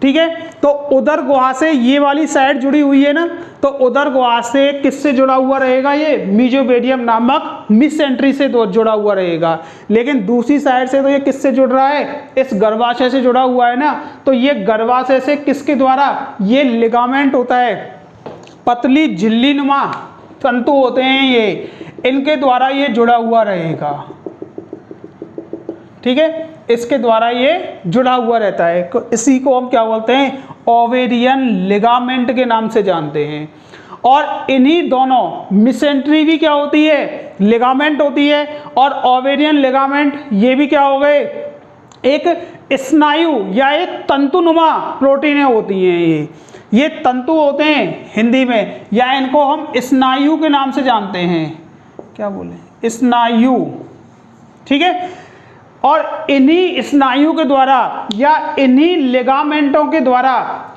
[SPEAKER 1] ठीक है, तो उदर गुहा से ये वाली साइड जुड़ी हुई है ना, तो उदर गुहा से किससे जुड़ा हुआ रहेगा? ये मीजोवेरियम नामक मिसेंट्री से जुड़ा हुआ रहेगा। लेकिन दूसरी साइड से तो ये किससे जुड़ रहा है? इस गर्भाशय से जुड़ा हुआ है ना, तो ये गर्भाशय से किसके द्वारा? ये लिगामेंट होता है, पतली झिल्लीनुमा तंतु होते हैं ये, इनके द्वारा ये जुड़ा हुआ रहेगा। ठीक है, इसके द्वारा ये जुड़ा हुआ रहता है। इसी को हम क्या बोलते हैं? ओवेरियन लिगामेंट के नाम से जानते हैं। और इन्हीं दोनों मिसेंट्री भी क्या होती है? लिगामेंट होती है। और ओवेरियन लिगामेंट ये भी क्या हो गए? एक स्नायु या एक तंतुनुमा प्रोटीनें होती हैं। ये तंतु होते हैं हिंदी में, या इनको हम स्नायु के नाम से जानते हैं। क्या बोले? स्नायु। ठीक है, और इन्हीं स्नायु के द्वारा या इन्हीं लिगामेंटों के द्वारा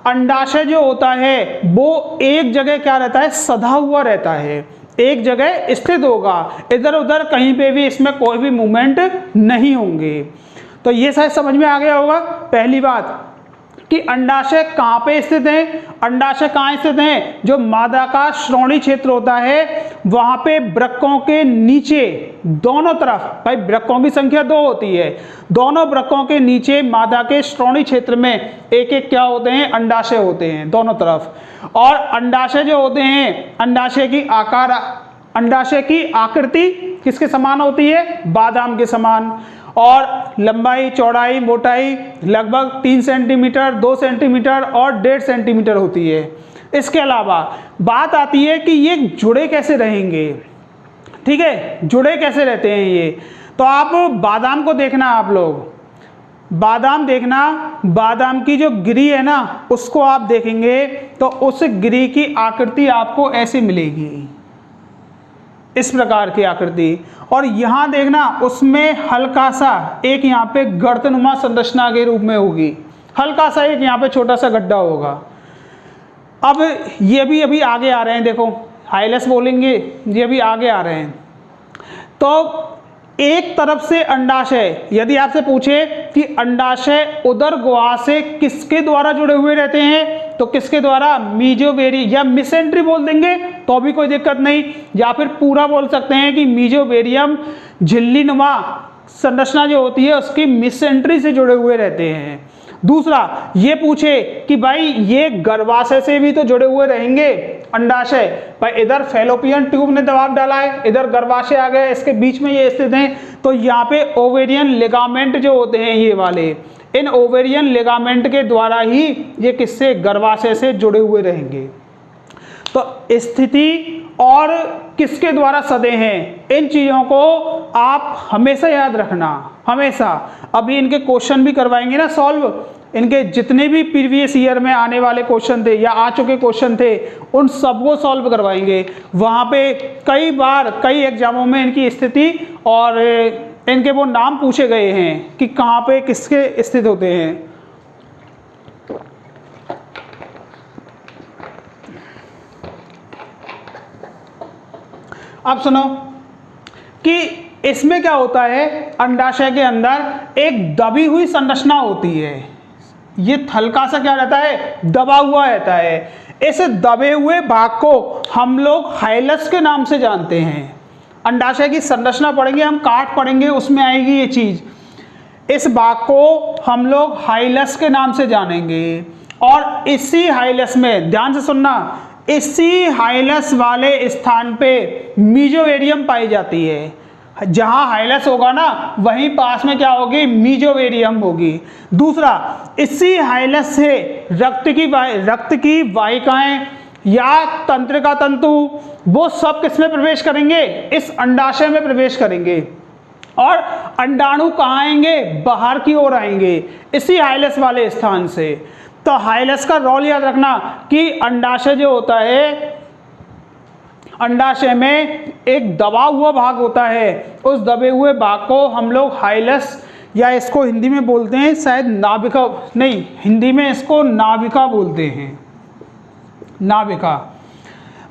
[SPEAKER 1] अंडाशय जो होता है वो एक जगह क्या रहता है? सधा हुआ रहता है, एक जगह स्थित होगा, इधर उधर कहीं पे भी इसमें कोई भी मूवमेंट नहीं होंगे। तो ये शायद समझ में आ गया होगा। पहली बात कि अंडाशय कहाँ पे स्थित है? अंडाशय कहाँ स्थित है? जो मादा का श्रोणी क्षेत्र होता है वहां पे वृक्कों के नीचे दोनों तरफ, भाई वृक्कों की संख्या 2 होती है, दोनों वृक्कों के नीचे मादा के श्रोणी क्षेत्र में एक एक क्या होते हैं? अंडाशय होते हैं दोनों तरफ। और अंडाशय जो होते हैं, अंडाशय की आकृति किसके समान होती है? बादाम के समान। और लंबाई, चौड़ाई, मोटाई लगभग 3 सेंटीमीटर, 2 सेंटीमीटर और 1.5 सेंटीमीटर होती है। इसके अलावा बात आती है कि ये जुड़े कैसे रहेंगे। ठीक है, जुड़े कैसे रहते हैं ये? तो आप बादाम को देखना, आप लोग बादाम देखना, बादाम की जो गिरी है ना उसको आप देखेंगे तो उस गिरी की आकृति आपको ऐसे मिलेगी, इस प्रकार की आकृति। और यहाँ देखना उसमें हल्का सा एक यहाँ पे गर्तनुमा संरचना के रूप में होगी, हल्का सा एक यहाँ पे छोटा सा गड्ढा होगा। अब ये भी अभी आगे आ रहे हैं, देखो हाइलस बोलेंगे, ये भी आगे आ रहे हैं। तो एक तरफ से अंडाशय, यदि आपसे पूछे कि अंडाशय उदर गुहा से किसके द्वारा जुड़े हुए रहते हैं, तो किसके द्वारा? मीजोवेरी या मिसेंट्री बोल देंगे तो भी कोई दिक्कत नहीं, या फिर पूरा बोल सकते हैं कि मीजोवेरियम झिल्लीनुमा संरचना जो होती है उसकी मिसेंट्री से जुड़े हुए रहते हैं। दूसरा ये पूछे कि भाई ये गर्भाशय से भी तो जुड़े हुए रहेंगे अंडाशय, भाई इधर फैलोपियन ट्यूब ने दबाव डाला है, इधर गर्भाशय आ गया, इसके बीच में ये स्थित हैं, तो यहाँ पे ओवेरियन लिगामेंट जो होते हैं ये वाले, इन ओवेरियन लिगामेंट के द्वारा ही ये किससे? गर्भाशय से जुड़े हुए रहेंगे। तो स्थिति और किसके द्वारा सदे हैं, इन चीज़ों को आप हमेशा याद रखना, हमेशा। अभी इनके क्वेश्चन भी करवाएंगे ना सॉल्व, इनके जितने भी प्रीवियस ईयर में आने वाले क्वेश्चन थे या आ चुके क्वेश्चन थे उन सबको सॉल्व करवाएंगे। वहाँ पे कई बार कई एग्जामों में इनकी स्थिति और इनके वो नाम पूछे गए हैं कि कहाँ पे किसके स्थित होते हैं। अब सुनो कि इसमें क्या होता है, अंडाशय के अंदर एक दबी हुई संरचना होती है, ये हल्का सा क्या रहता है? दबा हुआ रहता है। इस दबे हुए भाग को हम लोग हाइलस के नाम से जानते हैं। अंडाशय की संरचना पढ़ेंगे हम, काट पढ़ेंगे, उसमें आएगी ये चीज। इस भाग को हम लोग हाइलस के नाम से जानेंगे। और इसी हाइलस में, ध्यान से सुनना, इसी हाइलस वाले स्थान पे मीजोवेरियम पाई जाती है। जहां हाइलस होगा ना वहीं पास में क्या होगी, मीजोवेरियम होगी। दूसरा, इसी हाइलस से रक्त की वाहिकाएं या तंत्रिका तंतु वो सब किस में प्रवेश करेंगे, इस अंडाशय में प्रवेश करेंगे। और अंडाणु कहाँ आएंगे, बाहर की ओर आएंगे इसी हाइलस वाले स्थान से। तो हाइलस का रोल याद रखना कि अंडाशय जो होता है, अंडाशय में एक दबा हुआ भाग होता है, उस दबे हुए भाग को हम लोग हाइलस, या इसको हिंदी में बोलते हैं शायद नाभिका, नहीं हिंदी में इसको नाभिका बोलते हैं, नाभिका।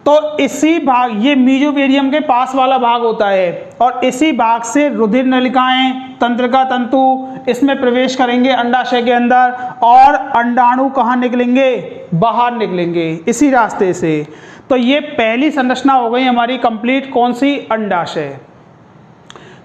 [SPEAKER 1] तो इसी भाग, ये मीजोवेरियम के पास वाला भाग होता है और इसी भाग से रुधिर नलिकाएं, तंत्रिका तंतु इसमें प्रवेश करेंगे अंडाशय के अंदर, और अंडाणु कहाँ निकलेंगे, बाहर निकलेंगे इसी रास्ते से। तो ये पहली संरचना हो गई हमारी कंप्लीट, कौन सी, अंडाशय।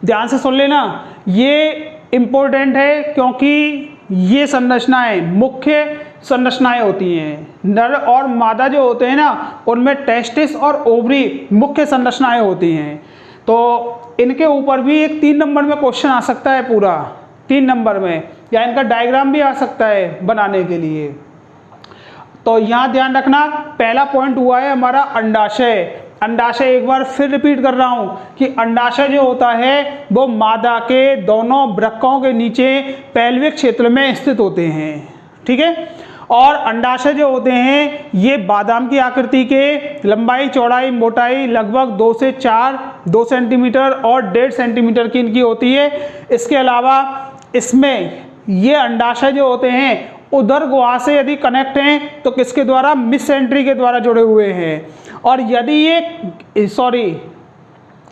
[SPEAKER 1] ध्यान से सुन लेना, ये इंपॉर्टेंट है क्योंकि ये संरचनाएं मुख्य संरचनाएं होती हैं। नर और मादा जो होते हैं ना उनमें टेस्टिस और ओवरी मुख्य संरचनाएं होती हैं। तो इनके ऊपर भी एक 3 नंबर में क्वेश्चन आ सकता है, पूरा 3 नंबर में, या इनका डायग्राम भी आ सकता है बनाने के लिए। तो यहाँ ध्यान रखना, पहला पॉइंट हुआ है हमारा अंडाशय। अंडाशय एक बार फिर रिपीट कर रहा हूँ कि अंडाशय जो होता है वो मादा के दोनों वृक्कों के नीचे पैल्विक क्षेत्र में स्थित होते हैं, ठीक है। और अंडाशय जो होते हैं ये बादाम की आकृति के, लंबाई चौड़ाई मोटाई लगभग 2 से 4 2 सेंटीमीटर और 1.5 सेंटीमीटर की इनकी होती है। इसके अलावा इसमें ये अंडाशय जो होते हैं उदर गुहा से यदि कनेक्ट हैं तो किसके द्वारा, मिसेंट्री के द्वारा जुड़े हुए हैं। और यदि ये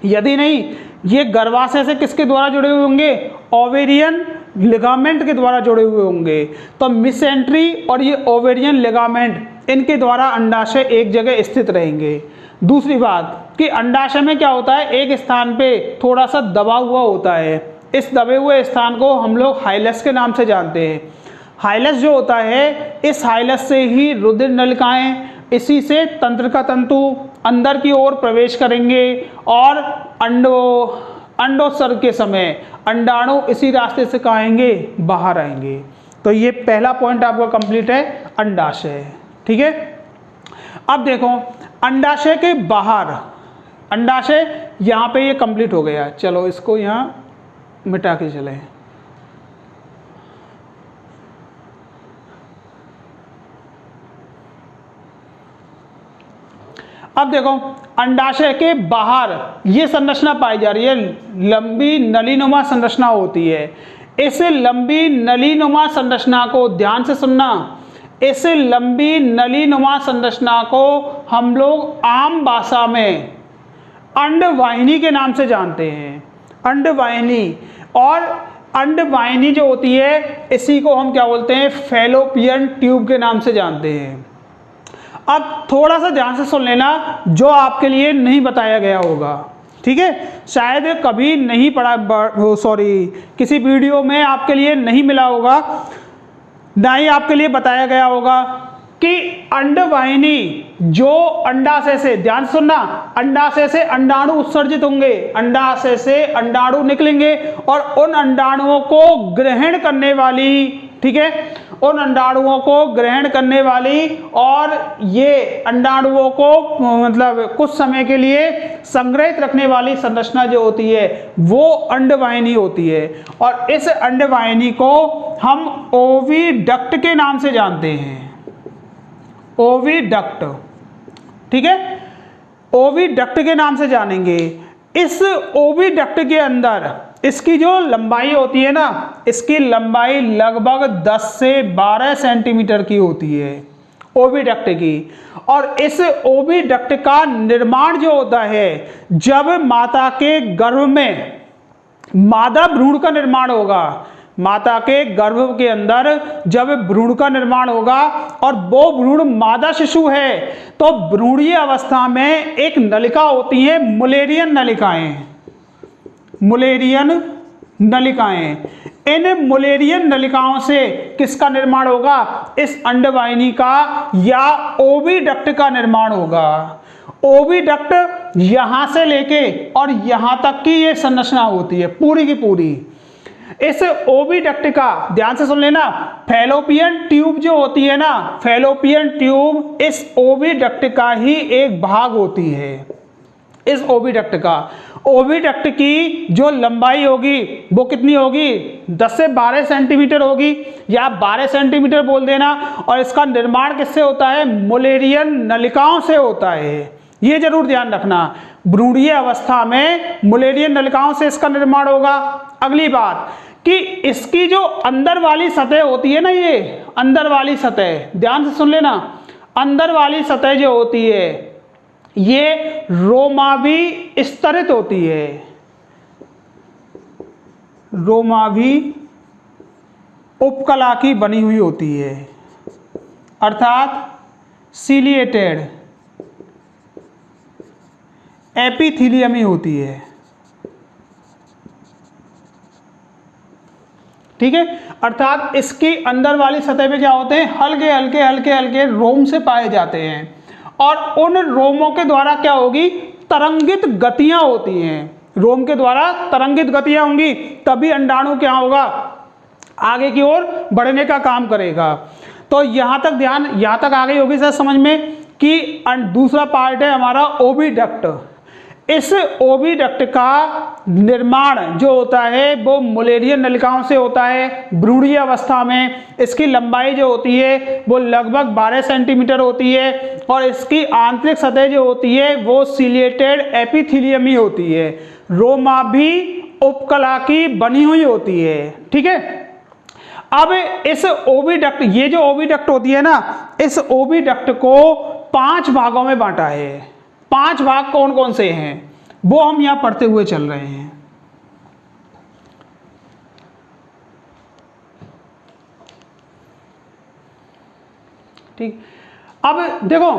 [SPEAKER 1] यदि नहीं, ये गर्भाशय से किसके द्वारा जुड़े हुए होंगे, ओवेरियन लिगामेंट के द्वारा जुड़े हुए होंगे। तो मिसेंट्री और ये ओवेरियन लिगामेंट इनके द्वारा अंडाशय एक जगह स्थित रहेंगे। दूसरी बात कि अंडाशय में क्या होता है, एक स्थान पे थोड़ा सा दबा हुआ होता है। इस दबे हुए स्थान को हम लोग हाइलस के नाम से जानते हैं। हाइलस जो होता है, इस हाइलस से ही रुधिर नलिकाएं, इसी से तंत्रिका तंतु अंदर की ओर प्रवेश करेंगे और अंडोत्सर्ग के समय अंडाणु इसी रास्ते से कहाँ आएंगे, बाहर आएंगे। तो ये पहला पॉइंट आपका कंप्लीट है, अंडाशय, ठीक है। अब देखो अंडाशय के बाहर, अंडाशय यहाँ पे ये कंप्लीट हो गया, चलो इसको यहाँ मिटा के चले। अब देखो अंडाशय के बाहर ये संरचना पाई जा रही है, लंबी नलीनुमा संरचना होती है। इस लंबी नलीनुमा संरचना को ध्यान से सुनना, इस लंबी नलीनुमा संरचना को हम लोग आम भाषा में अंडवाहिनी के नाम से जानते हैं, अंडवाहिनी। और अंडवाहिनी जो होती है इसी को हम क्या बोलते हैं, फैलोपियन ट्यूब के नाम से जानते हैं। अब थोड़ा सा ध्यान से सुन लेना जो आपके लिए नहीं बताया गया होगा, ठीक है, शायद कभी नहीं पढ़ा, किसी वीडियो में आपके लिए नहीं मिला होगा, ना ही आपके लिए बताया गया होगा कि अंडवाहिनी जो अंडाशय से, ध्यान सुनना, अंडाशय से अंडाणु उत्सर्जित होंगे, अंडाशय से अंडाणु निकलेंगे और उन अंडाणुओं को ग्रहण करने वाली, ठीक है, उन अंडाणुओं को ग्रहण करने वाली और ये अंडाणुओं को मतलब कुछ समय के लिए संग्रहित रखने वाली संरचना जो होती है वो अंडवाहिनी होती है। और इस अंडवाहिनी को हम ओविडक्ट के नाम से जानते हैं, ओविडक्ट, ठीक है, ओविडक्ट के नाम से जानेंगे। इस ओविडक्ट के अंदर इसकी जो लंबाई होती है ना, इसकी लंबाई लगभग 10 से 12 सेंटीमीटर की होती है ओविडक्ट की। और इस ओविडक्ट का निर्माण जो होता है, जब माता के गर्भ में मादा भ्रूण का निर्माण होगा, माता के गर्भ के अंदर जब भ्रूण का निर्माण होगा और वो भ्रूण मादा शिशु है तो भ्रूणीय अवस्था में एक नलिका होती है, मुलेरियन नलिकाएं, मुलेरियन नलिकाएं। इन मुलेरियन नलिकाओं से किसका निर्माण होगा? इस अंडवाहिनी का या ओविडक्ट का निर्माण होगा। ओविडक्ट यहां से लेके और यहां तक की ये संरचना होती है पूरी की पूरी। इस ओविडक्ट का ध्यान से सुन लेना, फैलोपियन ट्यूब जो होती है ना, फैलोपियन ट्यूब इस ओविडक्ट का ही एक भाग होती है। इस ओविडक्ट का, ओविडक्ट की जो लंबाई होगी वो कितनी होगी? 10 से 12 सेंटीमीटर होगी, या 12 सेंटीमीटर बोल देना। और इसका निर्माण किससे होता है? मुलेरियन नलिकाओं से होता है, ये जरूर ध्यान रखना। भ्रूणीय अवस्था में मुलेरियन नलिकाओं से इसका निर्माण होगा। अगली बात कि इसकी जो अंदर वाली सतह होती है ना, ये अंदर वाली सतह ध्यान से सुन लेना, अंदर वाली सतह जो होती है ये रोमावी स्तरित होती है। रोमावी उपकला की बनी हुई होती है, अर्थात सिलिएटेड एपिथीलियम ही होती है। ठीक है, अर्थात इसकी अंदर वाली सतह पे क्या होते हैं? हल्के हल्के हल्के हल्के रोम से पाए जाते हैं, और उन रोमों के द्वारा क्या होगी? तरंगित गतियां होती हैं। रोम के द्वारा तरंगित गतियां होंगी, तभी अंडाणु क्या होगा? आगे की ओर बढ़ने का काम करेगा। तो यहां तक ध्यान, यहां तक आ गई होगी सर समझ में कि दूसरा पार्ट है हमारा ओविडक्ट। इस ओविडक्ट का निर्माण जो होता है वो मुलेरियन नलिकाओं से होता है। भ्रूणीय अवस्था में इसकी लंबाई जो होती है वो लगभग 12 सेंटीमीटर होती है, और इसकी आंतरिक सतह जो होती है वो सिलिएटेड एपिथीलियम ही होती है, रोमाभी उपकला की बनी हुई होती है। ठीक है, अब इस ओविडक्ट, ये जो ओविडक्ट होती है ना, इस ओविडक्ट को 5 भागों में बांटा है। 5 भाग कौन कौन से हैं वो हम यहां पढ़ते हुए चल रहे हैं। ठीक, अब देखो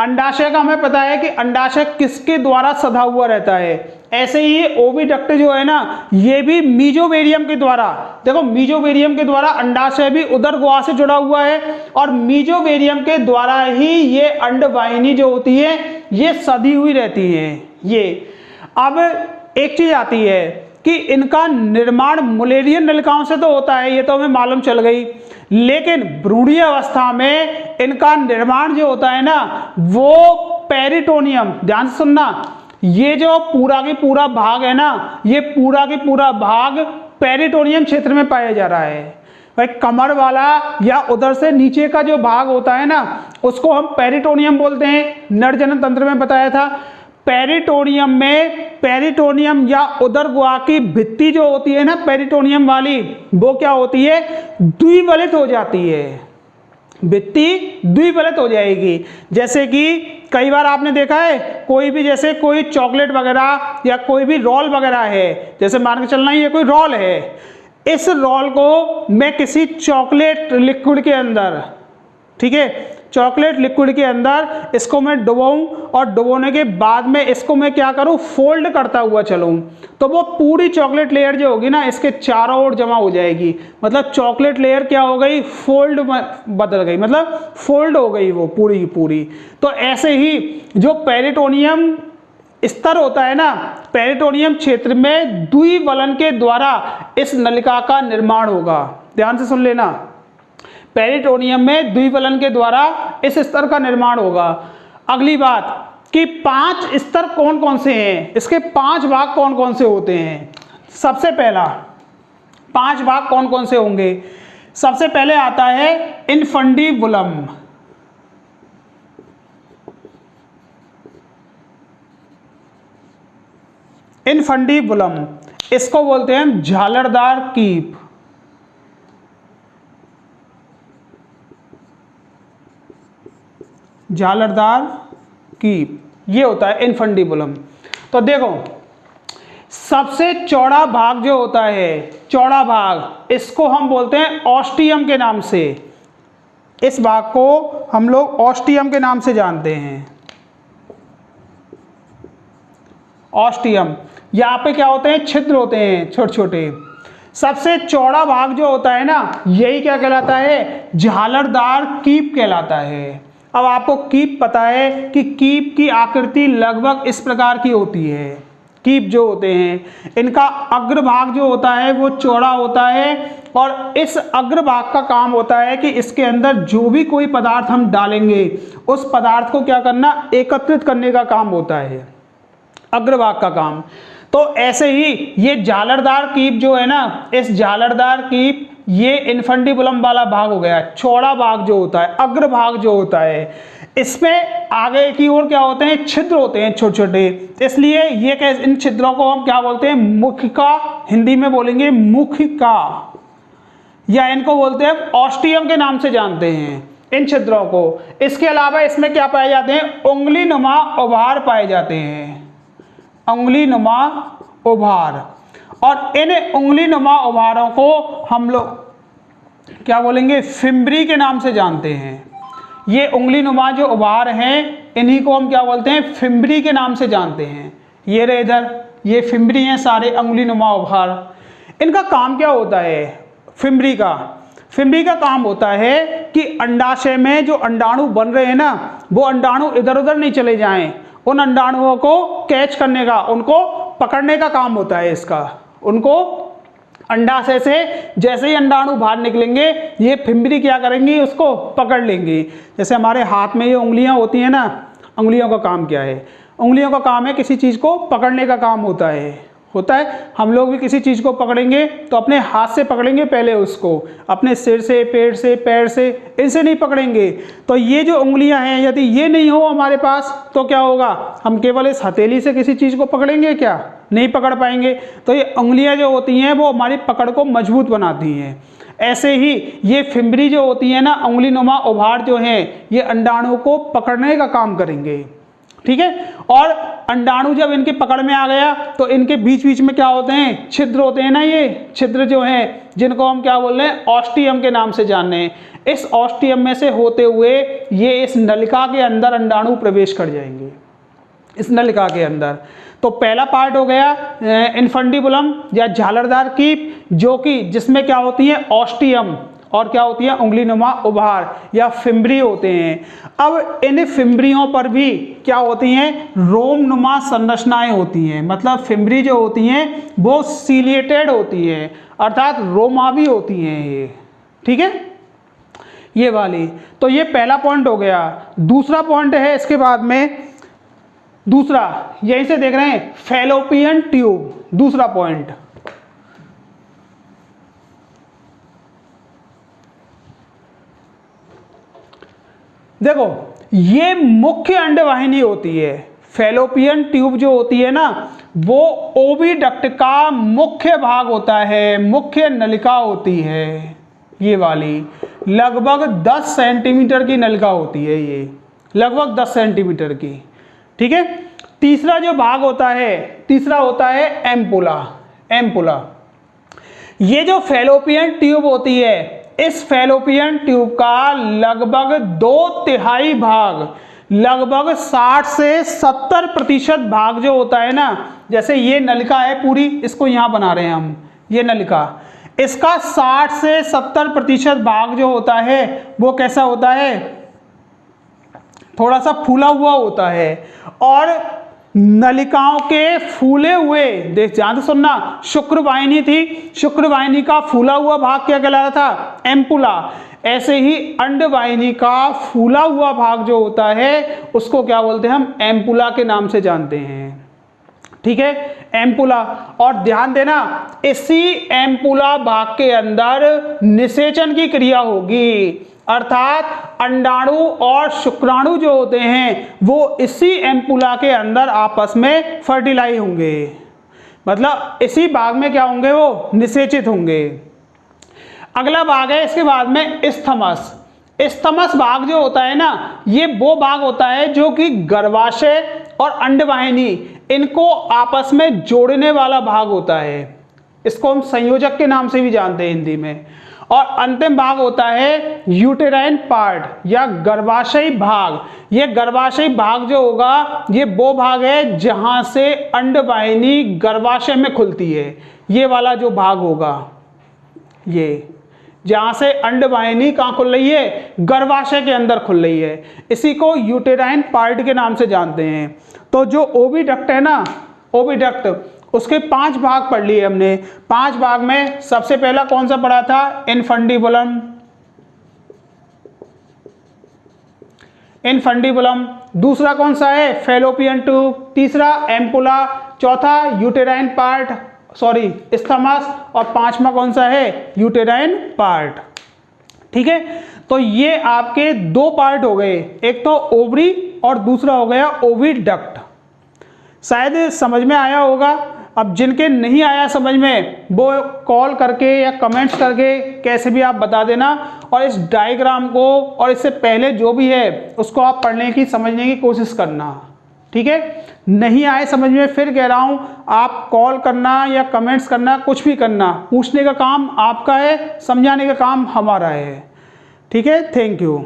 [SPEAKER 1] अंडाशय का हमें पता है कि अंडाशय किसके द्वारा सधा हुआ रहता है। ऐसे ही ये ओविडक्ट जो है ना, ये भी मीजोवेरियम के द्वारा, देखो मीजोवेरियम के द्वारा अंडाशय भी उदर गुहा से जुड़ा हुआ है, और मीजोवेरियम के द्वारा ही ये अंडवाहिनी जो होती है ये सधी हुई रहती है। ये अब एक चीज आती है कि इनका निर्माण मुलेरियन नलिकाओं से तो होता है, ये तो हमें मालूम चल गई, लेकिन भ्रूणीय अवस्था में इनका निर्माण जो होता है ना वो पेरिटोनियम, ध्यान से सुनना, ये जो पूरा की पूरा भाग है ना, ये पूरा की पूरा भाग पेरिटोनियम क्षेत्र में पाया जा रहा है। भाई कमर वाला या उधर से नीचे का जो भाग होता है ना उसको हम पेरिटोनियम बोलते हैं। नरजनन तंत्र में बताया था, पेरिटोनियम में, पेरिटोनियम या उदर गुहा की भित्ति जो होती है ना पेरिटोनियम वाली, वो क्या होती है? द्विबलित हो जाती है, भित्ति द्विबलित हो जाएगी। जैसे कि कई बार आपने देखा है कोई भी, जैसे कोई चॉकलेट वगैरह या कोई भी रोल वगैरह है, जैसे मान के चलना ये कोई रोल है, इस रोल को मैं किसी चॉकलेट लिक्विड के अंदर, ठीक है, चॉकलेट लिक्विड के अंदर इसको मैं डुबाऊं, और डुबोने के बाद में इसको मैं क्या करूं? फोल्ड करता हुआ चलूं, तो वो पूरी चॉकलेट लेयर जो होगी ना इसके चारों ओर जमा हो जाएगी। मतलब चॉकलेट लेयर क्या हो गई? फोल्ड बदल गई, मतलब फोल्ड हो गई वो पूरी की पूरी। तो ऐसे ही जो पेरिटोनियम स्तर होता है ना, पेरिटोनियम क्षेत्र में द्विबलन के द्वारा इस नलिका का निर्माण होगा। ध्यान से सुन लेना, पेरिटोनियम में द्विबलन के द्वारा इस स्तर का निर्माण होगा। अगली बात कि 5 स्तर कौन कौन से हैं, इसके 5 भाग कौन कौन से होते हैं। सबसे पहला 5 भाग कौन कौन से होंगे? सबसे पहले आता है इनफंडीबुलम। इनफंडीबुलम, इसको बोलते हैं झालरदार कीप। झालरदार कीप, ये होता है इनफंडीबुलम। तो देखो सबसे चौड़ा भाग जो होता है, चौड़ा भाग, इसको हम बोलते हैं ऑस्टियम के नाम से। इस भाग को हम लोग ऑस्टियम के नाम से जानते हैं। ऑस्टियम, यहाँ पे क्या होते हैं? छिद्र होते हैं छोटे छोटे। सबसे चौड़ा भाग जो होता है ना, यही क्या कहलाता है, झालरदार कीप कहलाता है। अब आपको कीप पता है कि कीप की आकृति लगभग इस प्रकार की होती है। कीप जो होते हैं इनका अग्रभाग जो होता है वो चौड़ा होता है, और इस अग्रभाग का काम होता है कि इसके अंदर जो भी कोई पदार्थ हम डालेंगे उस पदार्थ को क्या करना, एकत्रित करने का काम होता है, अग्रभाग का काम। तो ऐसे ही ये झालरदार कीप जो है ना, इस झालरदार कीप ये इन्फंडिबुलम वाला भाग हो गया, चौड़ा भाग जो होता है, अग्रभाग जो होता है, इसमें आगे की ओर क्या होते हैं, छिद्र होते हैं छोटे छोटे, इसलिए ये इन छिद्रों को हम क्या बोलते हैं, मुखिका, हिंदी में बोलेंगे मुखिका, या इनको बोलते हैं ऑस्टियम के नाम से जानते हैं इन छिद्रों को। इसके अलावा इसमें क्या पाए जाते हैं, उंगली नुमा उभार पाए जाते हैं, उंगली नुमा उभार, और इन उंगली नुमा उभारों को हम लोग क्या बोलेंगे, फिम्बरी के नाम से जानते हैं। ये उंगली नुमा जो उभार हैं इन्हीं को हम क्या बोलते हैं, फिम्बरी के नाम से जानते हैं। ये रहे इधर, ये फिम्बरी हैं सारे उंगली नुमा उभार। इनका काम क्या होता है, फिम्बरी का काम होता है कि अंडाशय में जो अंडाणु बन रहे हैं ना, वो अंडाणु इधर उधर नहीं चले जाएं, उन अंडाणुओं को कैच करने का, उनको पकड़ने का काम होता है इसका। उनको अंडाशय से जैसे ही अंडाणु बाहर निकलेंगे, ये फिम्बरी क्या करेंगी, उसको पकड़ लेंगी। जैसे हमारे हाथ में ये उंगलियां होती हैं ना, उंगलियों का काम क्या है, उंगलियों का काम है किसी चीज़ को पकड़ने का काम होता है। हम लोग भी किसी चीज़ को पकड़ेंगे तो अपने हाथ से पकड़ेंगे पहले, उसको अपने सिर से, पेट से, पैर से, इनसे नहीं पकड़ेंगे। तो ये जो उंगलियां हैं, यदि ये नहीं हो हमारे पास तो क्या होगा, हम केवल इस हथेली से किसी चीज़ को पकड़ेंगे क्या, नहीं पकड़ पाएंगे। तो ये उंगलियां जो होती हैं वो हमारी पकड़ को मजबूत बनाती हैं। ऐसे ही ये फिम्बरी जो होती है ना, उंगली नुमा उभार जो हैं, ये अंडाणु को पकड़ने का काम करेंगे, ठीक है। और अंडाणु जब इनके पकड़ में आ गया तो इनके बीच बीच में क्या होते हैं, छिद्र होते हैं ना, ये छिद्र जो हैं जिनको हम क्या बोल रहे हैं, ऑस्टियम के नाम से जान रहे हैं। इस ऑस्टियम में से होते हुए ये इस नलिका के अंदर अंडाणु प्रवेश कर जाएंगे, इस नलिका के अंदर। तो पहला पार्ट हो गया इन्फंडिबुलम या झालरदार कीप, जो कि जिसमें क्या होती है, ऑस्टियम, और क्या होती है, उंगली नुमा उभार या फिम्बरी होते हैं। अब इन फिम्बरियों पर भी क्या होती हैं, रोम नुमा संरचनाएं होती हैं। मतलब फिम्बरी जो होती हैं वो सीलिएटेड होती हैं, अर्थात रोमावी होती हैं ये, ठीक है, ये वाली। तो ये पहला पॉइंट हो गया। दूसरा पॉइंट है इसके बाद में, दूसरा यहीं से देख रहे हैं, फैलोपियन ट्यूब, दूसरा पॉइंट। देखो, ये मुख्य अंडवाहिनी होती है। फैलोपियन ट्यूब जो होती है ना, वो ओविडक्ट का मुख्य भाग होता है, मुख्य नलिका होती है। ये वाली लगभग 10 सेंटीमीटर की नलिका होती है, ये लगभग 10 सेंटीमीटर की, ठीक है। तीसरा जो भाग होता है, तीसरा होता है एम्पुला। एम्पुला, ये जो फैलोपियन ट्यूब होती है, इस फैलोपियन ट्यूब का लगभग 2/3 भाग, लगभग 60 से 70% भाग जो होता है ना, जैसे ये नलिका है पूरी, इसको यहां बना रहे हैं हम, ये नलिका, इसका 60 से 70% भाग जो होता है वो कैसा होता है, थोड़ा सा फूला हुआ होता है। और नलिकाओं के फूले हुए, देख ध्यान से सुनना, शुक्रवाहिनी थी, शुक्रवाहिनी का फूला हुआ भाग क्या कहलाता था, एम्पुला। ऐसे ही अंडवाहिनी का फूला हुआ भाग जो होता है उसको क्या बोलते हैं, हम एम्पुला के नाम से जानते हैं, ठीक है, एम्पुला। और ध्यान देना, इसी एम्पुला भाग के अंदर निषेचन की क्रिया होगी, अर्थात अंडाणु और शुक्राणु जो होते हैं वो इसी एम्पुला के अंदर आपस में फर्टिलाइज होंगे, मतलब इसी भाग में क्या होंगे, वो निषेचित होंगे। अगला भाग है इसके बाद में इस्थमस। इस्थमस भाग जो होता है ना, ये वो भाग होता है जो कि गर्भाशय और अंडवाहिनी इनको आपस में जोड़ने वाला भाग होता है। इसको हम संयोजक के नाम से भी जानते हैं हिंदी में। और अंतिम भाग होता है यूटेराइन पार्ट या गर्भाशयी भाग। ये गर्भाशयी भाग जो होगा, ये वो भाग है जहां से अंडवाहिनी गर्भाशय में खुलती है, ये वाला जो भाग होगा, ये जहाँ से अंडवाहिनी कहाँ खुल रही है, गर्भाशय के अंदर खुल रही है, इसी को यूटेराइन पार्ट के नाम से जानते हैं। तो जो ओविडक्ट है ना, ओविडक्ट, उसके 5 भाग पढ़ लिए हमने। 5 भाग में सबसे पहला कौन सा पढ़ा था, इनफंडिबुलम, इनफंडिबुलम। दूसरा कौन सा है, फैलोपियन ट्यूब। तीसरा एम्पुला। चौथा यूटेराइन पार्ट, सॉरी स्थमस। और 5वां कौन सा है, यूटेराइन पार्ट। ठीक है, तो ये आपके 2 पार्ट हो गए, एक तो ओवरी और दूसरा हो गया ओविडक्ट। शायद समझ में आया होगा। अब जिनके नहीं आया समझ में, वो कॉल करके या कमेंट्स करके कैसे भी आप बता देना, और इस डायग्राम को और इससे पहले जो भी है उसको आप पढ़ने की, समझने की कोशिश करना। ठीक है, नहीं आए समझ में, फिर कह रहा हूं, आप कॉल करना या कमेंट्स करना, कुछ भी करना, पूछने का काम आपका है, समझाने का काम हमारा है। ठीक है, थैंक यू।